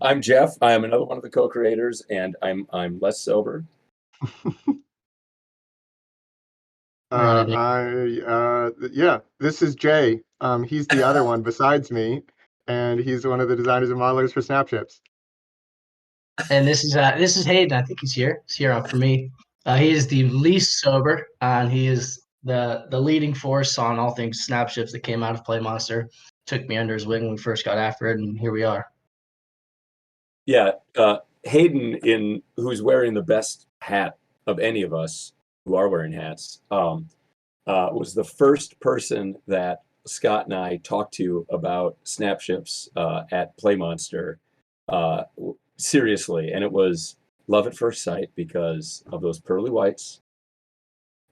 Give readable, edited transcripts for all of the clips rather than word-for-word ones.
I'm Jeff. I am another one of the co-creators, and I'm less sober. Right. Yeah, this is Jay. He's the other one besides me, and he's one of the designers and modelers for Snapships. And this is Hayden. I think he's here. He's here for me. He is the least sober, and he is the leading force on all things Snapships that came out of PlayMonster. Took me under his wing when we first got after it, and here we are. Yeah, Hayden, who's wearing the best hat of any of us who are wearing hats, was the first person that Scott and I talked to about Snapships at PlayMonster. Seriously, and it was love at first sight because of those pearly whites,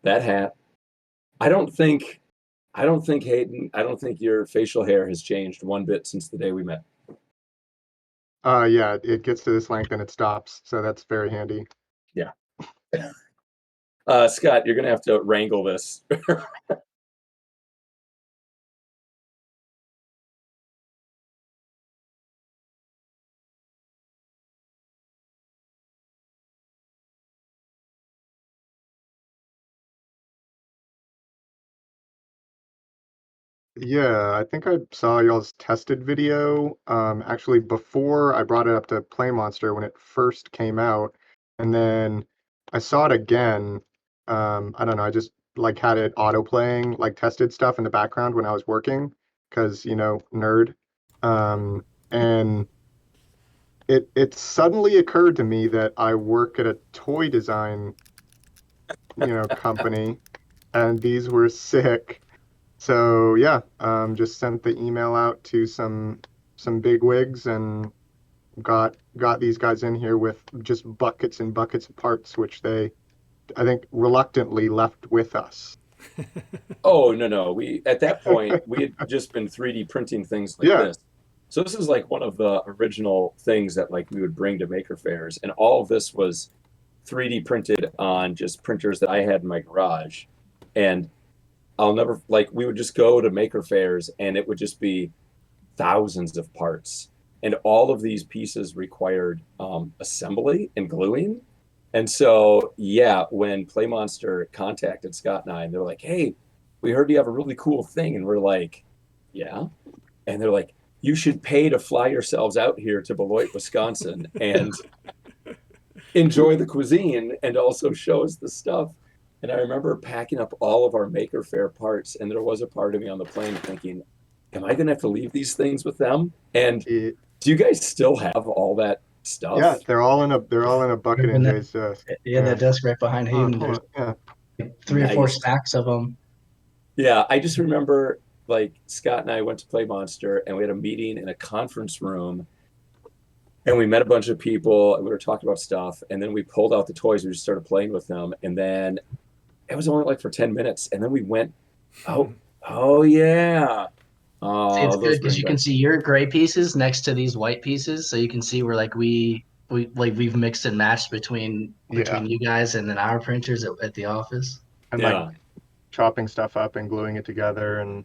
that hat. I don't think Hayden, I don't think your facial hair has changed one bit since the day we met. Yeah, it gets to this length and it stops, so that's very handy. Yeah. Scott, you're gonna have to wrangle this. Yeah, I think I saw y'all's tested video, actually before I brought it up to PlayMonster when it first came out, and then I saw it again. I don't know, I just like had it auto playing, like tested stuff in the background when I was working, because nerd. And it suddenly occurred to me that I work at a toy design, company, and these were sick. So yeah, just sent the email out to some big wigs and got these guys in here with just buckets and buckets of parts, which they, I think, reluctantly left with us. Oh, no. We at that point we had just been 3D printing things like Yeah, this. So this is like one of the original things that like we would bring to maker fairs, and all of this was 3D printed on just printers that I had in my garage. And I'll never like we would just go to maker fairs and it would just be thousands of parts. And all of these pieces required assembly and gluing. And so, yeah, when PlayMonster contacted Scott and I, and they're like, hey, we heard you have a really cool thing. And we're like, yeah. And they're like, you should pay to fly yourselves out here to Beloit, Wisconsin and enjoy the cuisine and also show us the stuff. And I remember packing up all of our Maker Faire parts, and there was a part of me on the plane thinking, am I going to have to leave these things with them? And it, do you guys still have all that stuff? yeah, they're all in a bucket in Jay's desk. Yeah, that desk right behind Oh, Hayden. hold There's on. Yeah. like three or four Nice. stacks of them. Yeah, I just remember like Scott and I went to Play Monster and we had a meeting in a conference room and we met a bunch of people and we were talking about stuff and then we pulled out the toys, we just started playing with them and then it was only like for 10 minutes and then we went, oh, oh yeah. See, it's Oh, good those because bring you can back. see your gray pieces next to these white pieces, so you can see where like we've mixed and matched Yeah. between you guys and then our printers at the office. And like Yeah. chopping stuff up and gluing it together and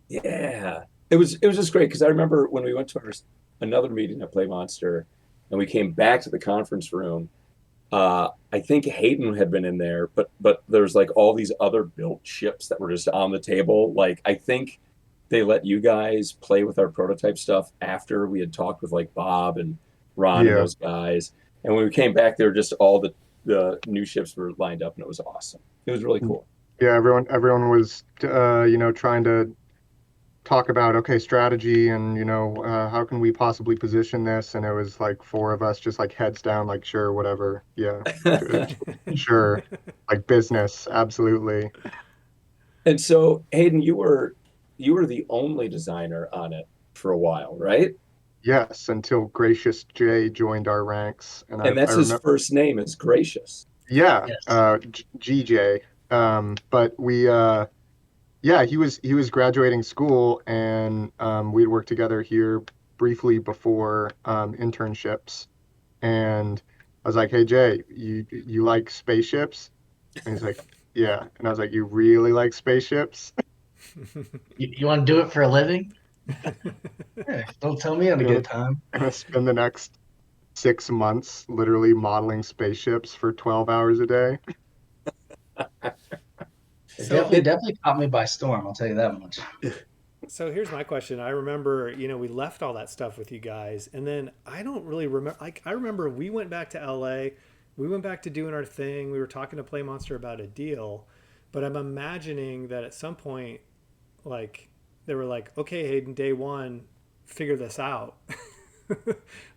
Yeah. It was just great because I remember when we went to another meeting at Play Monster and we came back to the conference room. I think Hayden had been in there, but there's like all these other built ships that were just on the table. Like I think they let you guys play with our prototype stuff after we had talked with like Bob and Ron and yeah. those guys. And when we came back, they were just all the new ships were lined up, and it was awesome. It was really cool. Yeah, everyone was trying to talk about okay strategy and how can we possibly position this, and it was like four of us just like heads down, like sure, whatever, yeah, sure, like business, absolutely. And so, Hayden, you were the only designer on it for a while, right? Yes, until Gracious Jay joined our ranks, and I And I that's his remember, first name is Gracious. yeah, Yes. GJ, but we yeah, he was graduating school, and we'd worked together here briefly before internships. And I was like, "Hey Jay, you like spaceships?" And he's like, "Yeah." And I was like, "You really like spaceships?" You want to do it for a living? Hey, don't tell me on a I'm good time. gonna spend the next 6 months literally modeling spaceships for 12 hours a day. It So definitely caught me by storm. I'll tell you that much. So here's my question. I remember, we left all that stuff with you guys, and then I don't really remember. Like, I remember we went back to LA, we went back to doing our thing. We were talking to PlayMonster about a deal, but I'm imagining that at some point, like, they were like, "Okay, Hayden, day one, figure this out."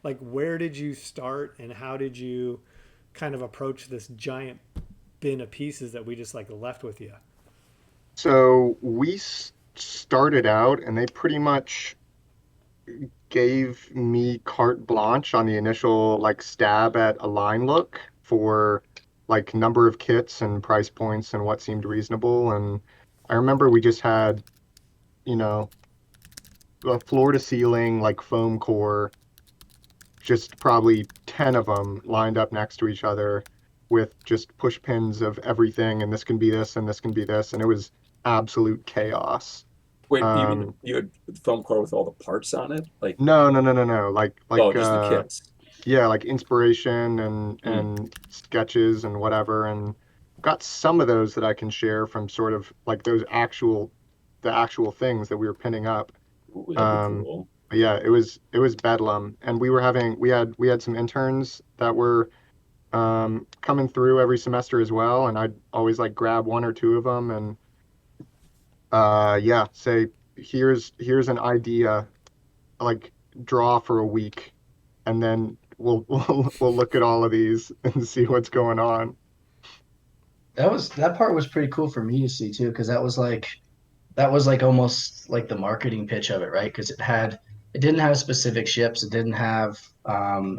Like, where did you start, and how did you kind of approach this giant bin of pieces that we just like left with you? So we started out, and they pretty much gave me carte blanche on the initial like stab at a line look for like number of kits and price points and what seemed reasonable. And I remember we just had, you know, a floor to ceiling like foam core, just probably 10 of them lined up next to each other with just push pins of everything, and this can be this and this can be this, and it was absolute chaos. Wait, you mean Um, you had foam core with all the parts on it? Like, no, no, no, no, no. oh, just the kits. Yeah, like inspiration Mm. and sketches and whatever, and got some of those that I can share from sort of like those actual the actual things that we were pinning up. Ooh, that'd be Um, cool. but yeah, it was bedlam, and we had some interns that were coming through every semester as well, and I'd always like grab one or two of them and yeah, say here's an idea, like draw for a week, and then we'll look at all of these and see what's going on. That part was pretty cool for me to see too, because that was like almost like the marketing pitch of it, right? Because it didn't have specific ships, it didn't have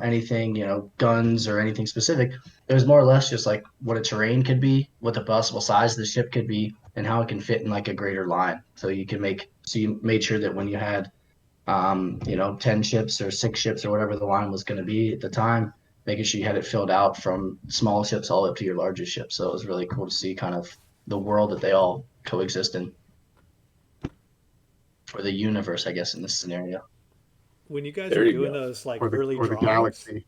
anything, guns or anything specific. It was more or less just like what a terrain could be, what the possible size of the ship could be, and how it can fit in like a greater line. So you made sure that when you had 10 ships or 6 ships or whatever the line was going to be at the time, making sure you had it filled out from small ships all up to your largest ship. So it was really cool to see kind of the world that they all coexist in, or the universe, I guess, in this scenario. When you guys were There you doing go. those like or the early or the drawings, galaxy.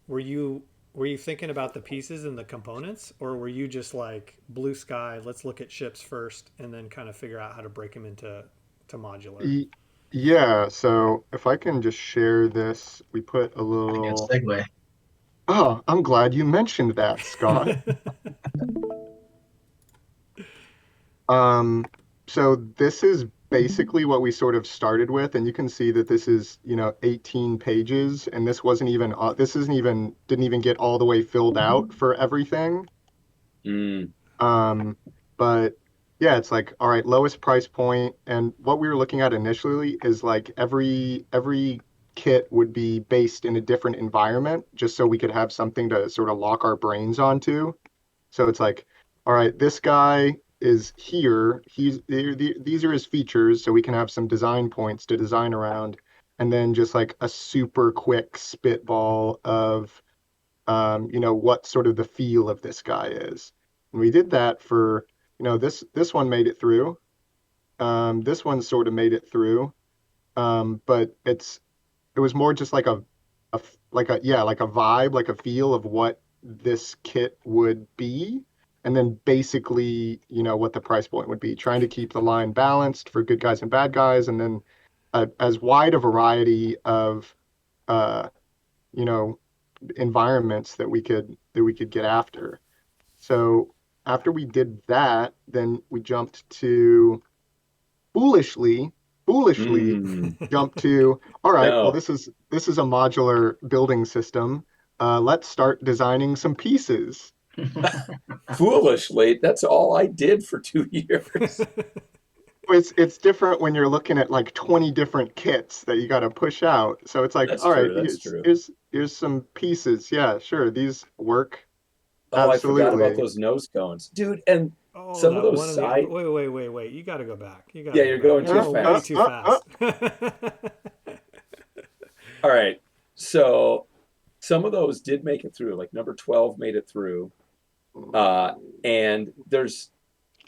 were you were you thinking about the pieces and the components, or were you just like blue sky, let's look at ships first and then kind of figure out how to break them into modular? Y- Yeah, so if I can just share this, we put a Pretty good little. segue. Oh, I'm glad you mentioned that, Scott. Um, so this is basically what we sort of started with, and you can see that this is, 18 pages, and this isn't even didn't even get all the way filled out for everything. Mm. Um, but yeah, it's like, all right, lowest price point, and what we were looking at initially is like every kit would be based in a different environment, just so we could have something to sort of lock our brains onto. So it's like, all right, this guy is here. These are his features, so we can have some design points to design around, and then just like a super quick spitball of, what sort of the feel of this guy is. And we did that for, this one made it through. This one sort of made it through. But it was more just like like a vibe, like a feel of what this kit would be, and then basically, what the price point would be, trying to keep the line balanced for good guys and bad guys, and then as wide a variety of uh, you know, environments that we could get after. So after we did that, then we jumped to foolishly, foolishly Mm. jump to, all right, well, No, this is a modular building system. Let's start designing some pieces. foolishly, that's all I did for 2 years. It's different when you're looking at like 20 different kits that you got to push out. So it's like, That's all right, true. That's true. here's some pieces. Yeah, sure, these work. Oh, I forgot about Absolutely. those nose cones, dude. And Oh, some of that those one of the side, wait. You got to go back. You got yeah, to go you're back. going You're too going way fast. too fast. All right. So some of those did make it through. Like number 12 made it through. Uh, and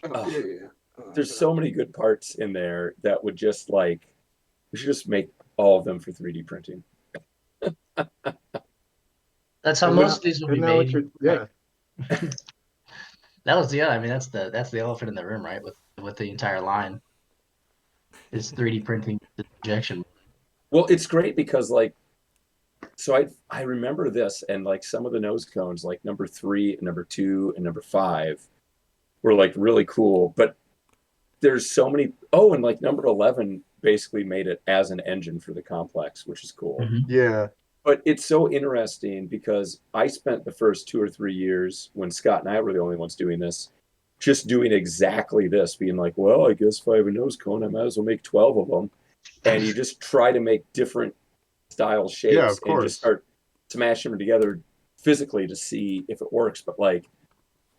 Oh, oh, yeah, yeah. Oh, there's so many good parts in there that would just like We should just make all of them for 3D printing. That's how Isn't most that- of these will be isn't that what made. you're- Right? yeah. That was I mean, that's the elephant in the room, right? With the entire line is 3D printing the injection. Well, it's great because like, so I remember this, and like some of the nose cones, like number 3 and number 2 and number 5, were like really cool. But there's so many. Oh, and like number 11 basically made it as an engine for the complex, which is cool. Mhm. Yeah. But it's so interesting because I spent the first 2 or 3 years when Scott and I were the only ones doing this, just doing exactly this, being like, well, I guess if I have a nose cone, I might as well make 12 of them. And you just try to make different style shapes Yeah, of and just course. start smashing them together physically to see if it works. But like,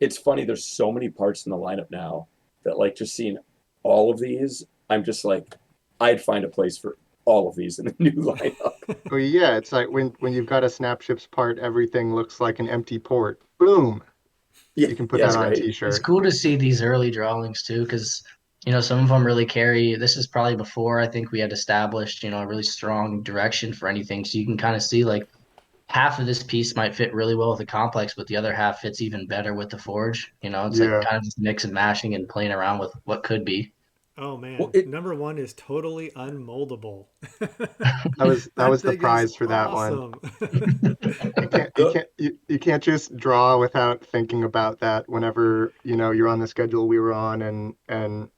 it's funny, there's so many parts in the lineup now that like just seeing all of these, I'm just like, I'd find a place for all of these in the new lineup. Well, yeah, it's like when you've got a Snapships part, everything looks like an empty port. Boom. Yeah, You can put yes, that on a right. It's t-shirt. cool to see these early drawings too, because some of them really carry. This is probably before I think we had established a really strong direction for anything. So you can kind of see like half of this piece might fit really well with the complex, but the other half fits even better with the forge. It's like Yeah. kind of just mix and mashing and playing around with what could be. Oh man, Well, it, number 1 is totally unmoldable. That was the thing is prize for that one. awesome. the, You can't just draw without thinking about that whenever, you're on the schedule we were on and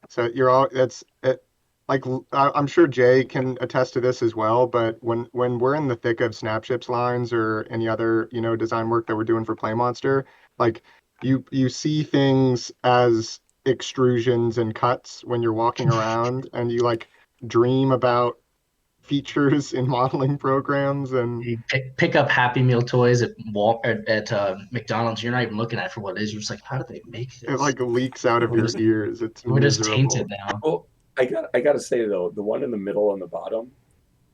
so you're all it's it like I'm sure Jay can attest to this as well, but when we're in the thick of Snapships lines or any other, design work that we're doing for PlayMonster, like you see things as extrusions and cuts when you're walking around and you like dream about features in modeling programs and You pick up Happy Meal toys at McDonald's. You're not even looking at it for what it is. You're just like, how did they make it this? like leaks out of We're your just, ears. It's we're just tainted miserable. now. well, I gotta say though, the one in the middle and the bottom,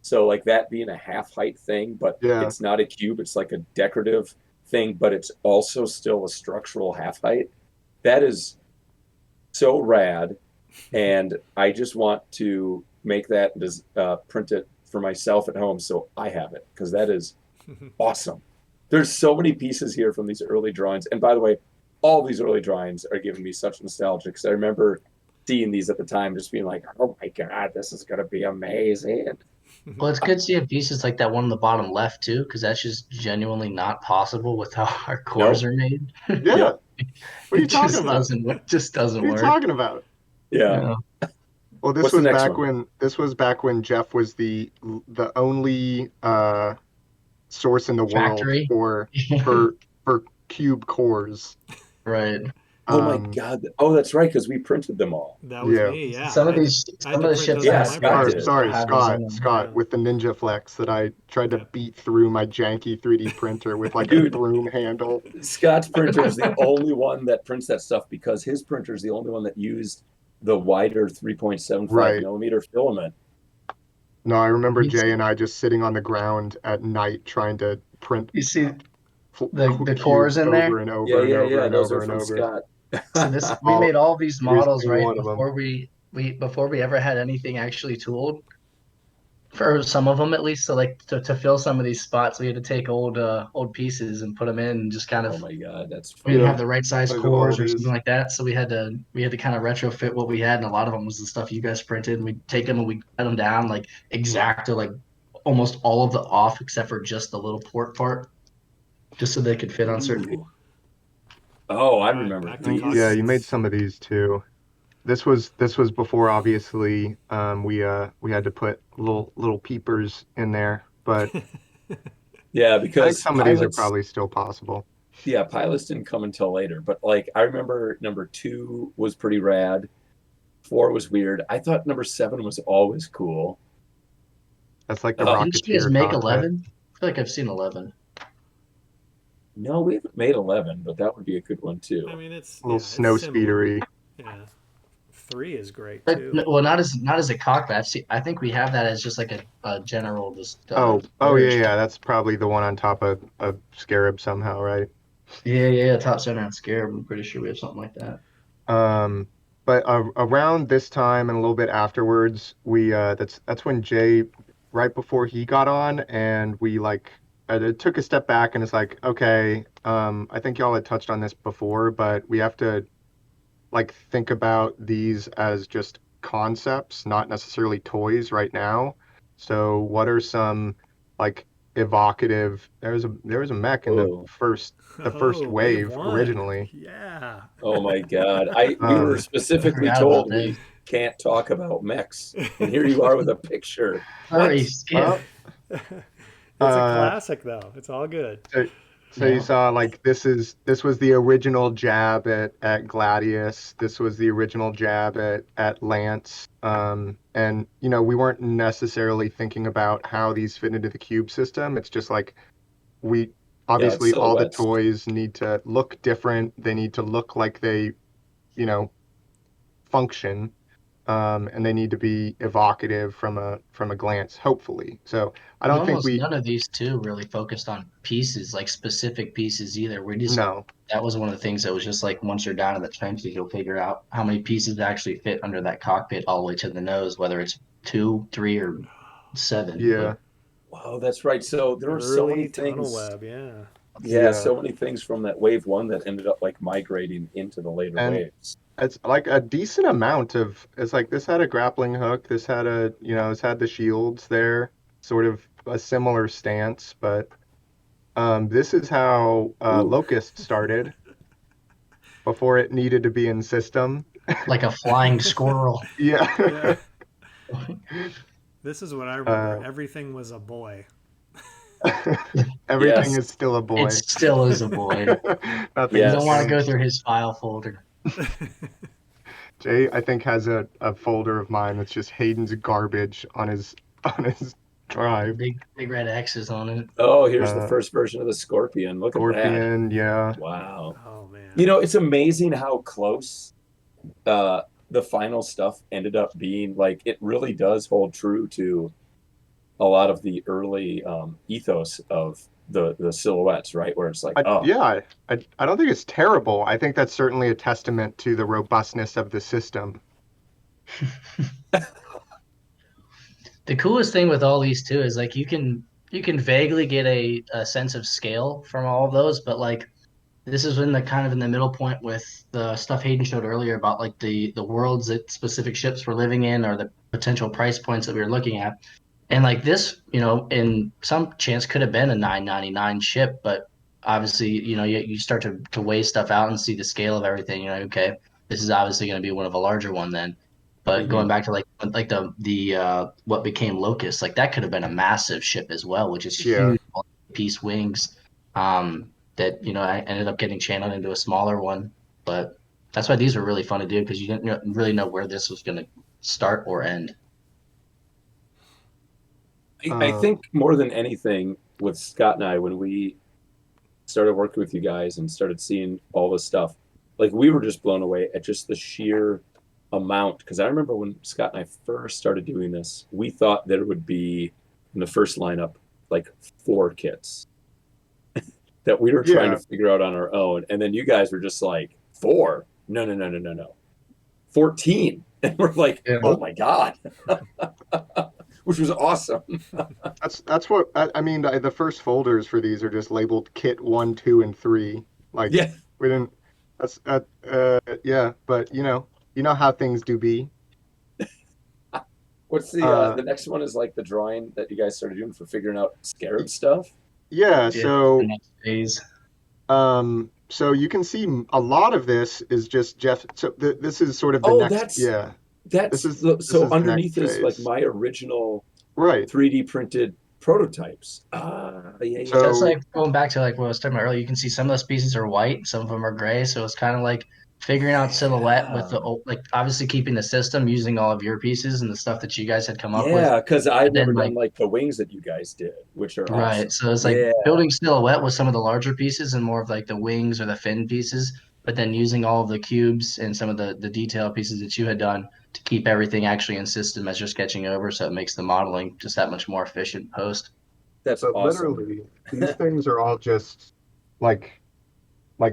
so like that being a half height thing, but Yeah. it's not a cube, it's like a decorative thing, but it's also still a structural half height. That is so rad, and I just want to make that and just print it for myself at home so I have it because that is awesome. There's so many pieces here from these early drawings, and by the way, all these early drawings are giving me such nostalgia because I remember seeing these at the time, just being like, "Oh my god, this is gonna be amazing." Well, it's good seeing pieces like that one on the bottom left too, because that's just genuinely not possible with how our cores Nope. are made. Yeah. Yep. What are you It talking just about? doesn't What are you work. talking about? Yeah. Well, What's the next one? this was back when Jeff was the only source in the world Factory. for cube cores. Right. Oh my Um, god. Oh, that's right, because we printed them all. That was yeah. me. Yeah, Some of I had these, to, I had some to of the print ships those Yeah, I on have my Scott or did. sorry, have these in them. Scott Yeah. with the Ninja Flex that I tried to Yeah. beat through my janky 3D printer with like a Dude, broom handle. Scott's printer is the only one that prints that stuff because his printer is the only one that used the wider 3.75 Right. millimeter filament. No, I remember You Jay and I just sitting on the ground at night trying to print see the cores cubes in over there? and Yeah, over and yeah, over yeah. and Those over are and from over. Scott. So this we All made all these every models single right one of them. before we ever had anything actually tooled for some of them at least. So like to fill some of these spots, we had to take old pieces and put them in and just kind Oh of my god, that's we didn't funny. Yeah, have the right size those cores or something oldies. like that. So we had to kind of retrofit what we had, and a lot of them was the stuff you guys printed. And we'd take them and we'd cut them down like exact to like almost all of the off except for just the little port part, just so they could fit on certain pieces. Ooh. Oh, I All right, remember back to Yeah, these. you made cockpits. some of these too. This was before obviously we had to put little peepers in there, but Yeah, I think because some of these are pilots, probably still possible. yeah, pilots didn't come until later. But like, I remember number 2 was pretty rad. 4 was weird. I thought number 7 was always cool. That's like the Didn't you guys Rocketeer make cockpit. 11? I feel like I've seen 11. No, we haven't made 11, but that would be a good one too. I mean, it's A little it's snow similar. speedery. Yeah, 3 is great But too. well, not as a cockpit. I think we have that as just like a general just Oh yeah, carriage. yeah, that's probably the one on top of Scarab somehow, right? Yeah, top center and Scarab. I'm pretty sure we have something like that. Um, but around this time and a little bit afterwards, we that's when Jay, right before he got on, and we like took a step back and it's like, okay, I think y'all had touched on this before, but we have to like think about these as just concepts, not necessarily toys right now. So what are some like evocative? There was a mech in Whoa. the first Oh, wave wave one. originally. Yeah. Oh my God. We were Um, I specifically forgot about told this. we can't talk about mechs. And here you are with a picture. Sorry, What? Skip. well, It's a uh, classic though. It's all good. so, so you Yeah. saw like this was the original jab at Gladius. This was the original jab at Lance. And you know we weren't necessarily thinking about how these fit into the cube system. It's just like we Yeah, it's obviously all the silhouettes. toys need to look different. They need to look like they, you know, function, and they need to be evocative from a glance, hopefully. So I And don't think almost we none of these two really focused on pieces, like specific pieces either. We just no. that was one of the things that was just like once you're down in the trenches, you'll figure out how many pieces actually fit under that cockpit all the way to the nose, whether it's 2, 3, or 7. Yeah, But Wow, that's right. So there were so many Early tunnel things. web. Yeah. Yeah, yeah. so many things from that wave one that ended up like migrating into the later And waves. it's like a decent amount of it's like this had a grappling hook, this had a it's had the shields there, sort of a similar stance, but this is how Ooh. Locust started before it needed to be in system. like a flying squirrel. Yeah. Yeah. This is what I remember. uh, Everything was a boy. everything Yes. is still a It boy. still is a boy. Nothing You has don't Yes. want to go changed. through his file folder. Jay, I think, has a folder of mine that's just Hayden's garbage on his drive. Big red X's on it. Oh, here's the Uh, first version of the Scorpion. Look at that. Scorpion, yeah. Wow. Oh man. You know, it's amazing how close the final stuff ended up being. Like, it really does hold true to a lot of the early ethos of the silhouettes, right? Where it's like, oh, Yeah, I don't think it's terrible. I think that's certainly a testament to the robustness of the system. The coolest thing with all these too is like you can vaguely get a sense of scale from all of those, but like this is in the kind of in the middle point with the stuff Hayden showed earlier about like the worlds that specific ships were living in or the potential price points that we were looking at. And like this, in some chance could have been a 999 ship, but obviously, you start to weigh stuff out and see the scale of everything. Okay, this is obviously going to be one of a larger one then. But mhm. going back to like the what became Locust, like that could have been a massive ship as well, which is Yeah. huge piece wings. That I ended up getting channeled into a smaller one, but that's why these were really fun to do because you didn't really know where this was going to start or end. I think more than anything with Scott and I, when we started working with you guys and started seeing all this stuff, like we were just blown away at just the sheer amount. Because I remember when Scott and I first started doing this, we thought there would be in the first lineup like 4 kits that we were trying to Yeah. figure out on our own. And then you guys were just like, 4? No, no, no, no, no, no. 14. And we're like, Yeah. oh my God. Which was awesome. That's what I mean. The first folders for these are just labeled Kit 1, 2, and 3. Like Yeah. we didn't. That's yeah. But you know how things do be. What's Uh, the next one is like the drawing that you guys started doing for figuring out scarab stuff? yeah. Yeah, So the next phase. so you can see a lot of this is just Jeff. So this is sort of the Oh, next. Yeah. that's This so is the next underneath is like phase. my original Right. 3D printed prototypes. Yeah, yeah. That's So like going back to like what I was talking about earlier. You can see some of those pieces are white, some of them are gray. So it's kind of like figuring out silhouette with Yeah. like obviously keeping the system using all of your pieces and the stuff that you guys had come up with. Yeah, because I've But never then done like like the wings that you guys did, which are right, awesome. so it's like Yeah, building silhouette with some of the larger pieces and more of like the wings or the fin pieces, but then using all of the cubes and some of the detail pieces that you had done to keep everything actually in system as you're sketching over, so it makes the modeling just that much more efficient post. that's but awesome. literally these things are all just like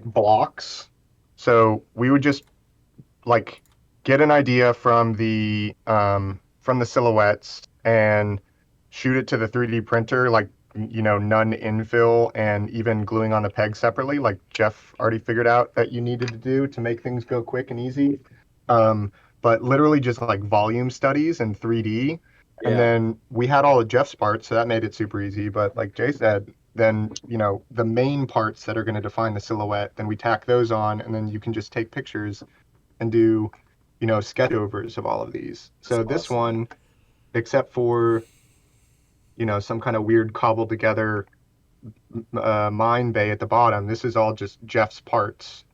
blocks. So we would just like get an idea from the silhouettes and shoot it to the 3D printer, like none infill and even gluing on the peg separately, like Jeff already figured out that you needed to do to make things go quick and easy. But literally just like volume studies in 3D. And Yeah. then we had all of Jeff's parts, so that made it super easy. But like Jay said, then the main parts that are going to define the silhouette, then we tack those on, and then you can just take pictures and do sketch overs of all of these. So That's this awesome. one, except for some kind of weird cobbled together mine bay at the bottom, this is all just Jeff's parts,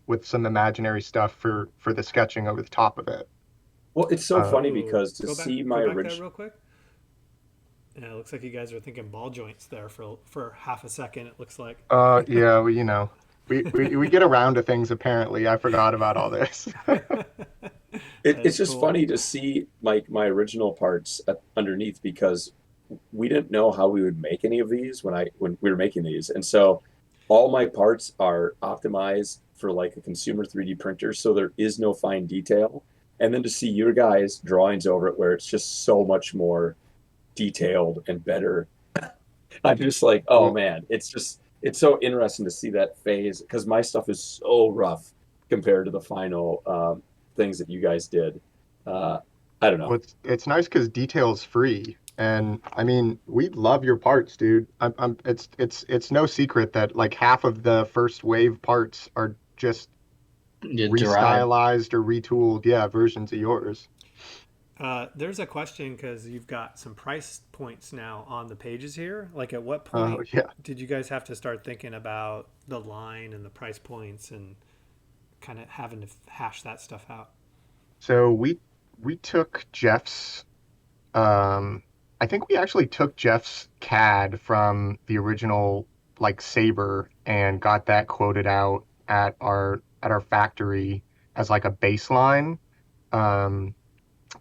with some imaginary stuff for the sketching over the top of it. Well, it's so funny Ooh, because to go back, see go my back there original. real quick. Yeah, it looks like you guys are thinking ball joints there for half a second. It looks like. Yeah, we get around to things apparently. I forgot about all this. It's That's just cool. funny to see like my original parts underneath because we didn't know how we would make any of these when we were making these, and so all my parts are optimized for like a consumer 3D printer, so there is no fine detail. And then to see your guys' drawings over it, where it's just so much more detailed and better, I'm just like, oh Well, man, it's so interesting to see that phase because my stuff is so rough compared to the final things that you guys did. Uh, I don't know. it's nice because detail's free, and I mean, we love your parts, dude. It's no secret that like half of the first wave parts are just You derived. restylized or retooled, yeah, versions of yours. There's a question because you've got some price points now on the pages here. Like, at what point Yeah. did you guys have to start thinking about the line and the price points and kind of having to hash that stuff out? So we took Jeff's I think we actually took Jeff's CAD from the original like Saber and got that quoted out at our factory as like a baseline. Um,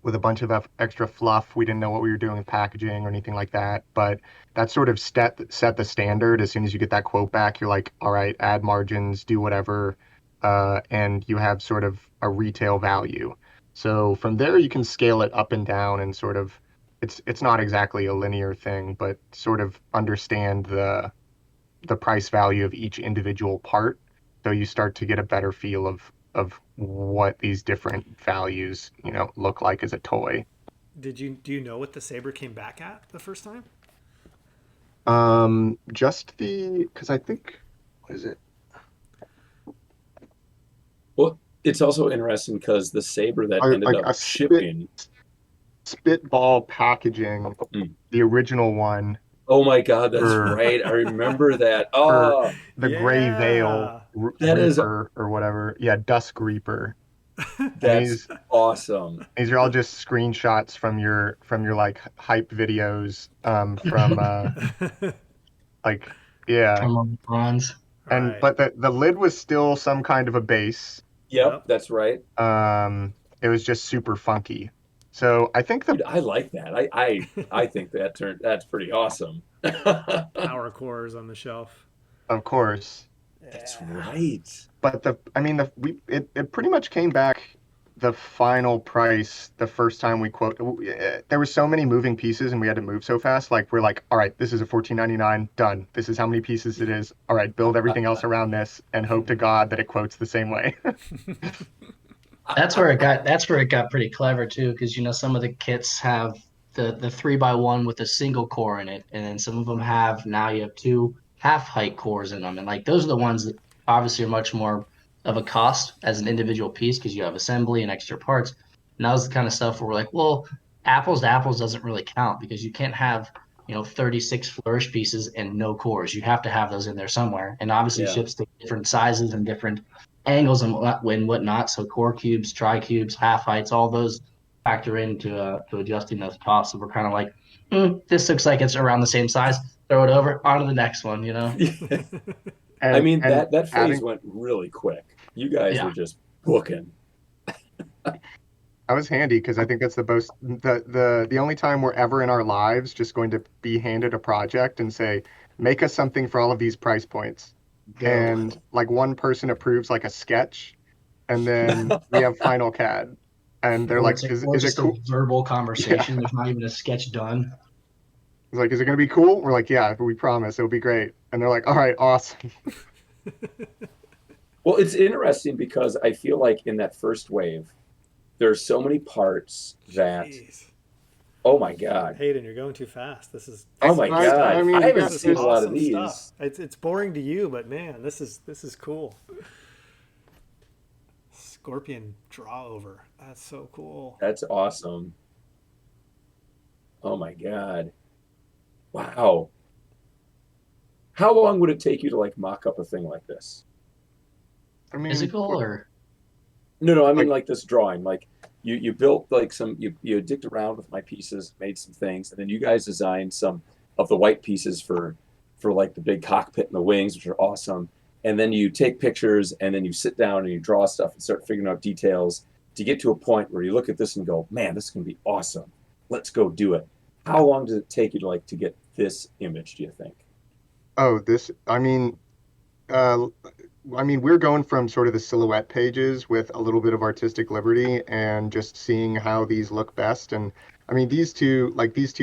with a bunch of extra fluff. We didn't know what we were doing with packaging or anything like that, but that sort of set the standard. As soon as you get that quote back, you're like, all right, add margins, do whatever, and you have sort of a retail value. So from there, you can scale it up and down and sort of, it's not exactly a linear thing, but sort of understand the price value of each individual part. So you start to get a better feel of what these different values, look like as a toy. Do you know what the Saber came back at the first time? Just because I think, what is it? Well, it's also interesting because the Saber that ended Like up a shipping. spitball packaging, Mm, the original one oh my God, that's for right. I remember that. for Oh, the Gray Veil Yeah. that is Reaper or whatever. Yeah, Dusk Reaper. And that's awesome. these are all just screenshots from your like hype videos from like yeah. From on bronze. And Right. but the lid was still some kind of a base. Yep, Yep. that's right. It was just super funky. So I think Dude, I like that. I think that's pretty awesome. Power cores on the shelf. of course, That's Yeah. right. but I mean it pretty much came back the final price the first time we quote. There were so many moving pieces and we had to move so fast. Like we're like, all right, this is a 14.99 done. This is how many pieces it is. All right, build everything else around this and hope to God that it quotes the same way. That's where it got pretty clever too, because some of the kits have the 3x1 with a single core in it, and then some of them have now you have two half height cores in them, and like those are the ones that obviously are much more of a cost as an individual piece because you have assembly and extra parts. And that was the kind of stuff where we're like, well, apples to apples doesn't really count because you can't have 36 flourish pieces and no cores. You have to have those in there somewhere, and obviously Yeah. ships take different sizes and different angles and whatnot. So core cubes, tri cubes, half heights, all those factor into to adjusting those costs. So we're kind of like, this looks like it's around the same size. Throw it over, on to the next one. I and mean and that phase adding went really quick. You guys Yeah. were just booking. That was handy because I think that's the only time we're ever in our lives just going to be handed a project and say, make us something for all of these price points. Go. And like one person approves like a sketch, and then we have Final CAD, and they're like, Or is it just a cool? verbal Yeah. conversation. There's not even a sketch done. It's like, is it gonna be cool? We're like, yeah, we promise it'll be great. And they're like, all right, awesome. Well, it's interesting because I feel like in that first wave, there's so many parts that, Jeez. oh my God. Hayden, you're going too fast. This is Oh this my is I God. stuff. I mean, haven't This is seen a lot of awesome stuff. these. It's boring to you, but man, this is cool. Scorpion draw over. That's so cool. That's awesome. Oh my God. Wow. How long would it take you to like mock up a thing like this? I mean, Physical or No, no, I mean like, like this drawing. Like you built like some you dicked around with my pieces, made some things, and then you guys designed some of the white pieces for like the big cockpit and the wings, which are awesome. And then you take pictures and then you sit down and you draw stuff and start figuring out details to get to a point where you look at this and go, man, this is gonna be awesome. Let's go do it. How long does it take you to like to get this image, do you think? oh, uh, we're going from sort of the silhouette pages with a little bit of artistic liberty and just seeing how these look best. And I mean, these two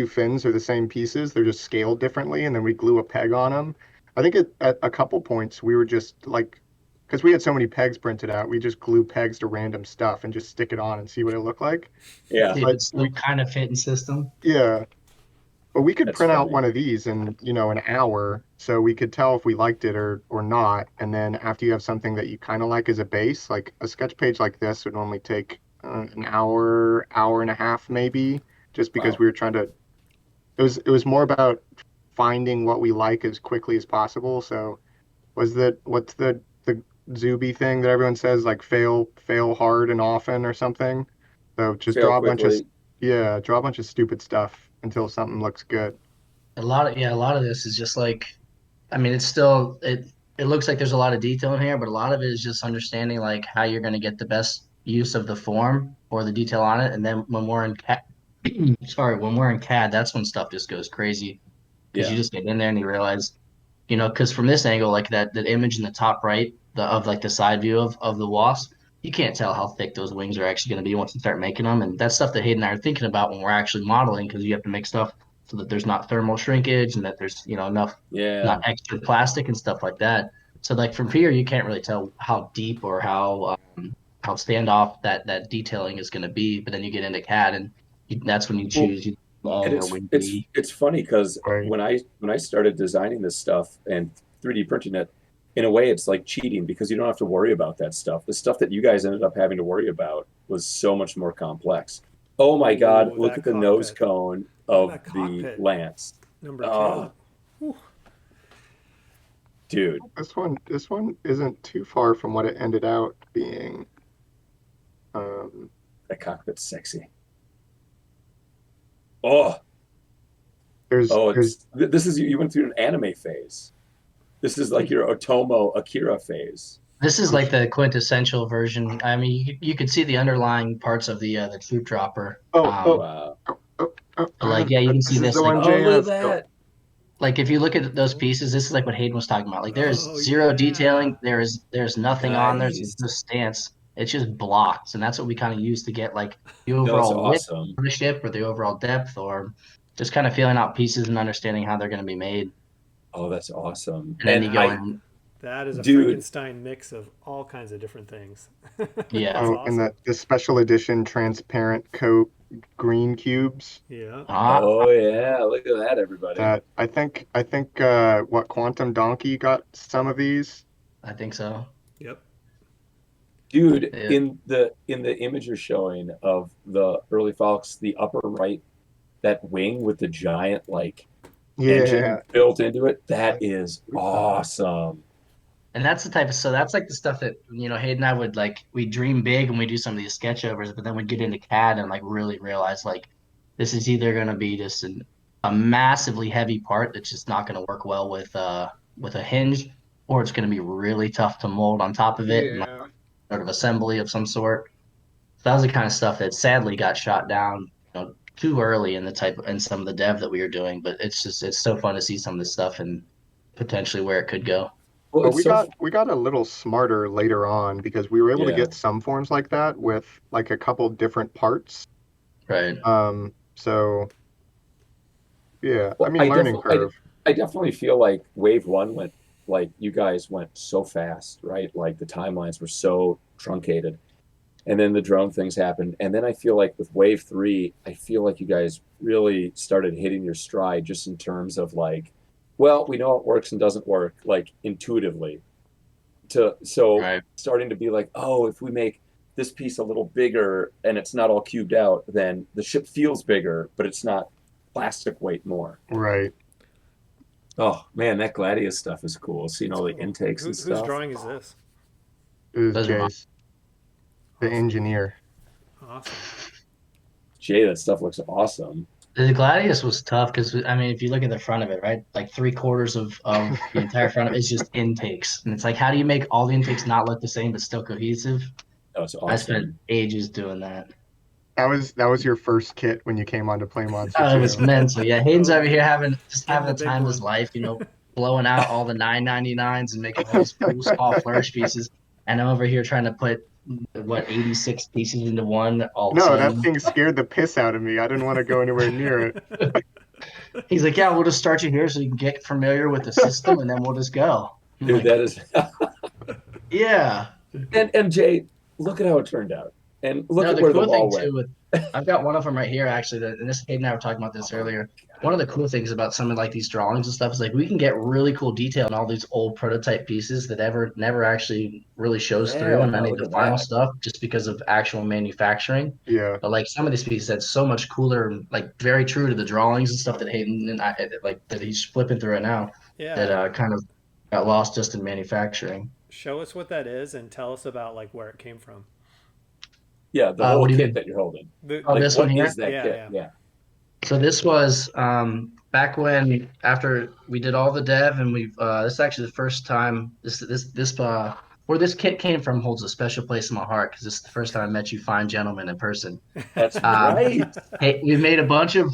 fins are the same pieces. They're just scaled differently, and then we glue a peg on them. I think at a couple points we were just like, because we had so many pegs printed out, we just glue pegs to random stuff and just stick it on and see what it looked like. Yeah, see if But it's still kind of fit in system? yeah, but we could that's print out funny. one of these in, an hour, so we could tell if we liked it or not. And then after you have something that you kind of like as a base, like a sketch page like this would normally take an hour, hour and a half maybe, just because Wow. we were trying to. It was more about finding what we like as quickly as possible. So what's the Zuby thing that everyone says, like fail hard and often or something? So just Fail quickly. draw a bunch of stupid stuff until something looks good. A lot of this is just like, I mean, it looks like there's a lot of detail in here, but a lot of it is just understanding like how you're going to get the best use of the form or the detail on it. And then when we're in when we're in CAD, that's when stuff just goes crazy because you Yeah. just get in there and you realize, because from this angle, like that image in the top right, of like the side view of the wasp, you can't tell how thick those wings are actually going to be once you start making them, and that's stuff that Hayden and I are thinking about when we're actually modeling because you have to make stuff so that there's not thermal shrinkage and that there's enough Yeah. not extra plastic and stuff like that. So like from here, you can't really tell how deep or how standoff that detailing is going to be, but then you get into CAD and that's when you Well, choose and long or windy. it's funny because Right. when I started designing this stuff and 3D printing it, in a way it's like cheating because you don't have to worry about that stuff. The stuff that you guys ended up having to worry about was so much more complex. Oh my God, Ooh, look that at the nose cockpit. cone Look at of that the cockpit. Lance. Number two. Oh, dude, This one isn't too far from what it ended out being. Um, that cockpit's sexy. Oh, there's oh, there's this is you went through an anime phase. This is like your Otomo Akira phase. This is I'm like the quintessential version. I mean, you could see the underlying parts of the troop dropper. oh oh Wow. So like, yeah, you can see this is this. the Like, one Oh, Jay look at has. Oh, that. like if you look at those Oh, pieces, this is like what Hayden was talking about. Like, there's oh zero yeah. detailing. There's nothing on. There's Nice. no stance. It's just blocks, and that's what we kind of use to get like the No, that's overall width awesome. of the ship or the overall depth, or just kind of feeling out pieces and understanding how they're going to be made. Oh, that's awesome. And then And you go I, in, That is a dude, Frankenstein mix of all kinds of different things. yeah. That's oh, and awesome. the special edition transparent coat green cubes Yeah. Ah, oh yeah, look at that, everybody. that I think what Quantum Donkey got some of these. I think so. Yep. Dude, Yeah. in the image you're showing of the early Fox, the upper right, that wing with the giant like engine Yeah, built into it, that like is uh, awesome. And that's the type of so that's like the stuff that Hayden and I would like we dream big and we do some of these sketch overs, but then we'd get into CAD and like really realize like this is either gonna be just a massively heavy part that's just not gonna work well with a hinge, or it's gonna be really tough to mold on top of it and like yeah. sort of assembly of some sort. So that was the kind of stuff that sadly got shot down, too early in the type in some of the dev that we were doing. But it's so fun to see some of this stuff and potentially where it could go. Well, But it's so we got a little smarter later on because we were able to yeah. get some forms like that with like a couple different parts. Right. So yeah, I Well, mean learning curve. I definitely feel like Wave One went like you guys went so fast, right? Like the timelines were so truncated, and then the drone things happened, and then I feel like with Wave Three, I feel like you guys really started hitting your stride just in terms of like, well, we know it works and doesn't work, like intuitively. To so Right. starting to be like, oh, if we make this piece a little bigger and it's not all cubed out, then the ship feels bigger, but it's not plastic weight more. Right. Oh man, that Gladius stuff is cool. Seeing It's all the cool. intakes and Whose stuff. drawing is this? It was Those are mine. Jace, the Awesome. engineer. Awesome. Jay, that stuff looks awesome. The Gladius was tough because I mean, if you look at the front of it, right, like 3/4 of the entire front of it is just intakes, and it's like, how do you make all the intakes not look the same but still cohesive? That was I spent awesome. ages doing that. That was your first kit when you came onto PlayMonster It was too. mental. Yeah, Hayden's Oh, over here dude. having Getting the the big time of his one. life, blowing out all the 999s and making all these cool small flourish pieces, and I'm over here trying to put 86 pieces into one alt No, that sim. thing scared the piss out of me. I didn't want to go anywhere near it. He's like, yeah, we'll just start you here so you can get familiar with the system, and then we'll just go. I'm Dude, like, that is yeah. and Jay, look at how it turned out. And look No, at the where the cool thing wall went. too with I've got one of them right here actually. And this Hayden and I were talking about this Oh earlier. One of the cool things about some of like these drawings and stuff is like we can get really cool detail in all these old prototype pieces that ever never actually really shows through yeah, in any of look the at final that. stuff just because of actual manufacturing. Yeah. But like some of these pieces that's so much cooler, and like very true to the drawings and stuff that Hayden and I like that he's flipping through it now that Yeah. kind of got lost just in manufacturing. Show us what that is and tell us about like where it came from. Yeah, the whole What do you kit mean? that you're holding. Oh, Like, this one what here? is that Yeah, kit? yeah. Yeah. So this was back when after we did all the dev and we've this is actually the first time this where this kit came from holds a special place in my heart because this is the first time I met you fine gentlemen in person. That's Um, right. hey, we made a bunch of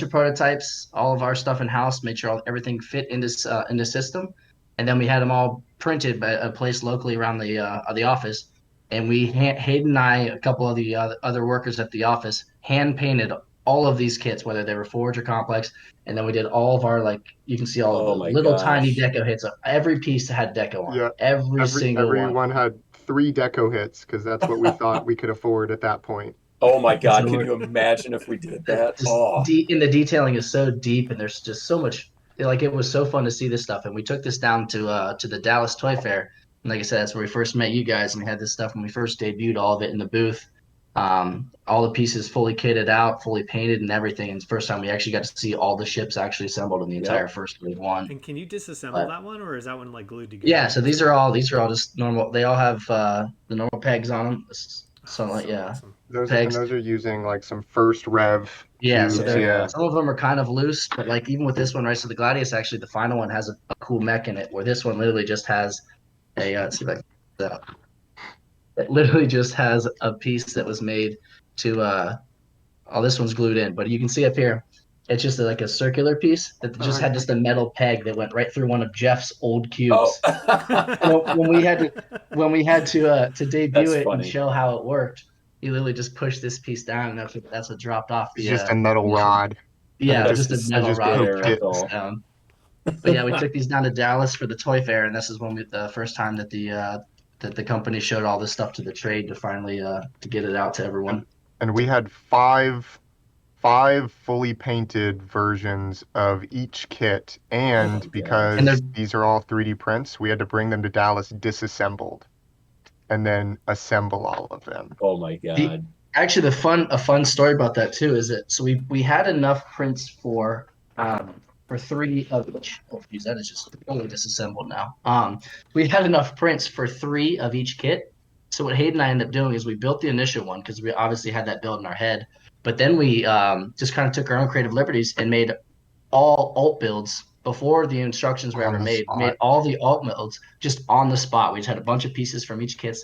prototypes, all of our stuff in house, made sure everything fit in the system, and then we had them all printed by a place locally around the office. And Hayden and I, a couple of the other workers at the office, hand painted all of these kits, whether they were Forge or Complex, and then we did all of our like you can see all of the Oh my little tiny gosh. deco hits of every piece that had deco on it, Yeah. every single one. Everyone had 3 deco hits because that's what we thought we could afford at that point. Oh my And God. so Can we're you imagine if we did that? just Oh, deep, and the detailing is so deep, and there's just so much. Like it was so fun to see this stuff, and we took this down to the Dallas Toy Fair. And like I said, that's where we first met you guys, and we had this stuff when we first debuted all of it in the booth. All the pieces fully kitted out, fully painted, and everything. And it's the first time we actually got to see all the ships actually assembled in the entire yep. first wave one. And can you disassemble But that one, or is that one like glued yeah, together? so these are all just normal. They all have the normal pegs on them. Oh, So like so yeah, awesome. pegs. Those are using like some first rev Yeah, so cubes. they're Yeah. Yeah. some of them are kind of loose, but like even with this one, right? So the Gladius actually, the final one has a cool mech in it, where this one literally just has a. Let's see if I can get that up. It literally just has a piece that was made to. Oh, this one's glued in, but you can see up here, it's just like a circular piece that just had just a metal peg that went right through one of Jeff's old Oh, cubes. And when we had to debut that's it and funny. show how it worked, he literally just pushed this piece down, and that's what dropped off It's the just a metal initial. rad. And Yeah, just a That's I metal just rod that poked dropped it. this hysterical. down. But yeah, we took these down to Dallas for the toy fair, and this is when the first time that the company showed all this stuff to the trade to finally to get it out to everyone. And we had five fully painted versions of each kit. Oh my And gosh. And they're because these are all 3D prints, we had to bring them to Dallas disassembled and then assemble all of them. Oh my the God. actually a fun story about that too is that so we had enough prints for three of each. Oh, geez, that is just totally disassembled now. We had enough prints for three of each kit. So what Hayden and I ended up doing is we built the initial one because we obviously had that build in our head, but then we just kind of took our own creative liberties and made all alt builds before the instructions were On ever the made. We made spot. all the alt builds just on the spot. We just had a bunch of pieces from each kit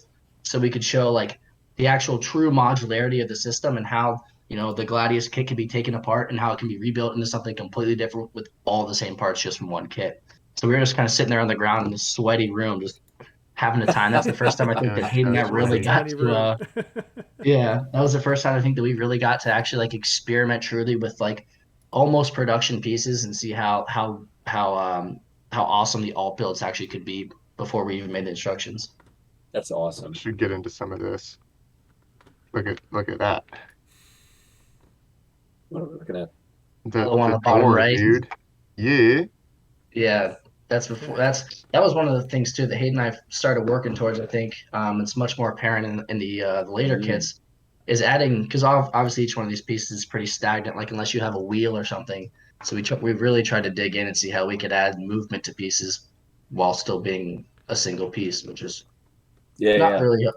so we could show like the actual true modularity of the system and how the Gladius kit can be taken apart and how it can be rebuilt into something completely different with all the same parts just from one kit. So we were just kind of sitting there on the ground in this sweaty room, just having a time. That's the first time I think that Hayden and I That's really funny. got Tiny to room. yeah, that was the first time I think that we really got to actually like experiment truly with like almost production pieces and see how awesome the alt builds actually could be before we even made the instructions. That's awesome. Should get into some of this. Look at that. What are we looking at? The one on The the bottom core, right. dude. Yeah. Yeah, that was one of the things too that Hayden and I started working towards. I think it's much more apparent in the later Mm. kits is adding because obviously each one of these pieces is pretty stagnant. Like unless you have a wheel or something. So we really tried to dig in and see how we could add movement to pieces while still being a single piece, which is Yeah, not yeah. really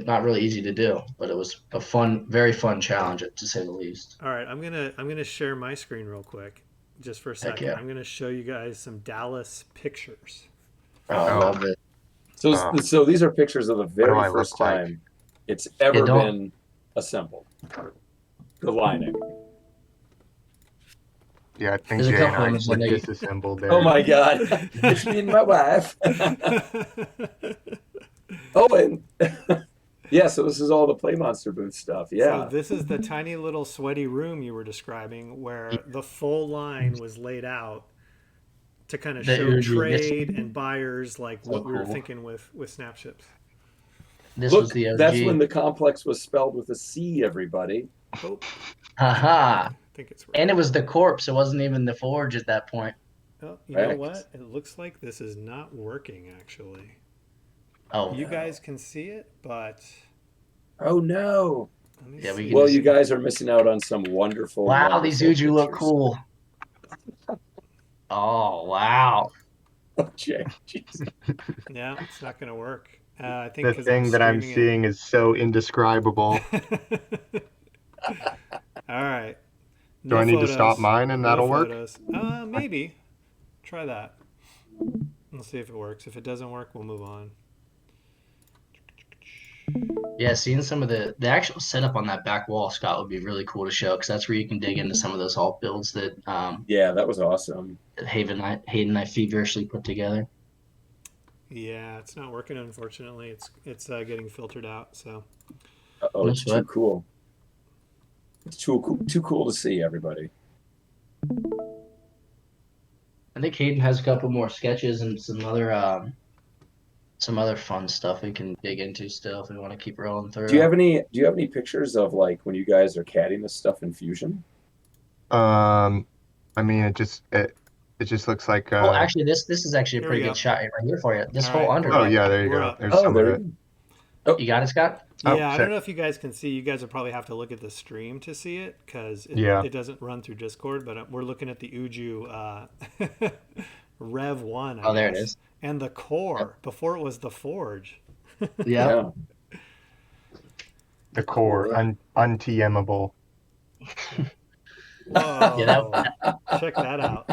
not really easy to do. But it was a fun, very fun challenge to say the least. All right, I'm gonna share my screen real quick, just for a Heck second. yeah! I'm gonna show you guys some Dallas pictures. Oh, I Oh, love it. So these are pictures of the what do very I first look like? time it's Yeah, ever don't. been assembled. The lining. Yeah, I think There's a Jay and couple I images on there. disassembled Oh there. my God. It's me and my wife. Oh, and yeah, so this is all the PlayMonster booth stuff. So Yeah. this is the tiny little sweaty room you were describing, where the full line was laid out to kind of The show Uji. trade and buyers, like So what we were cool. thinking with Snapships. This was Look, the that's when OG. the complex was spelled with a C, everybody. Oh, Haha. I think it's And working. it was the corpse. It wasn't even the forge at that point. Oh, you know Correct. what? It looks like this is not working actually. Oh You no. guys can see it, but Oh no. let me Yeah, we see. can Well, just you guys are missing out on some wonderful, wow, these wonderful Uju look pictures. cool. Oh wow. Oh, Jay, jeez. Yeah, it's not going to work. I think The because I'm thing that I'm streaming it. seeing is so indescribable. All right. Do No I need to stop photos. mine and No that'll work? photos. Maybe. Try that. We'll see if it works. If it doesn't work, we'll move on. Yeah, seeing some of the actual setup on that back wall, Scott, would be really cool to show because that's where you can dig into some of those alt builds that Yeah, that was awesome. that Hayden and I feverishly put together. Yeah, it's not working. Unfortunately, it's getting filtered out. So Oh, No it's too sweat. cool. It's too cool to see, everybody. I think Hayden has a couple more sketches and some other fun stuff we can dig into still if we want to keep rolling through. Do you have any pictures of like when you guys are catting this stuff in Fusion? I mean, it just looks like Oh, actually, this is actually a here we pretty go. good shot right here for you. This All whole right, under we're oh right up. yeah, there. there you We're go. up. There's Oh, some of there it. you go. You got it, Scott? Oh, Yeah, I sick. don't know if you guys can see. You guys will probably have to look at the stream to see it because Yeah. it doesn't run through Discord. But we're looking at the Uju Rev 1, I Oh, there it guess. is. And the core, before it was the Forge. Yeah. Yeah. The core, Cool. untmable. Yeah, Whoa. Check that out.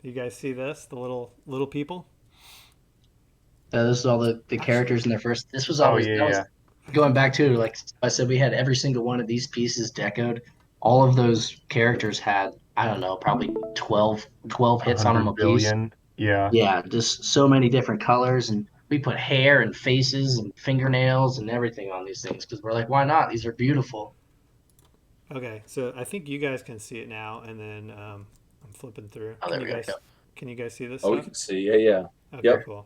You guys see this? The little people? this is all the characters in their first. This was Oh always that was yeah, going back to like I said, we had every single one of these pieces decoed. All of those characters had I don't know, probably 12 hits on them 100 a piece. billion. Yeah. Yeah, just so many different colors, and we put hair and faces and fingernails and everything on these things because we're like, why not? These are beautiful. Okay, so I think you guys can see it now, and then I'm flipping through. Oh, there we go. Yep. Can you guys see this Oh, we stuff? can see. Yeah, yeah. Okay, Yep. cool.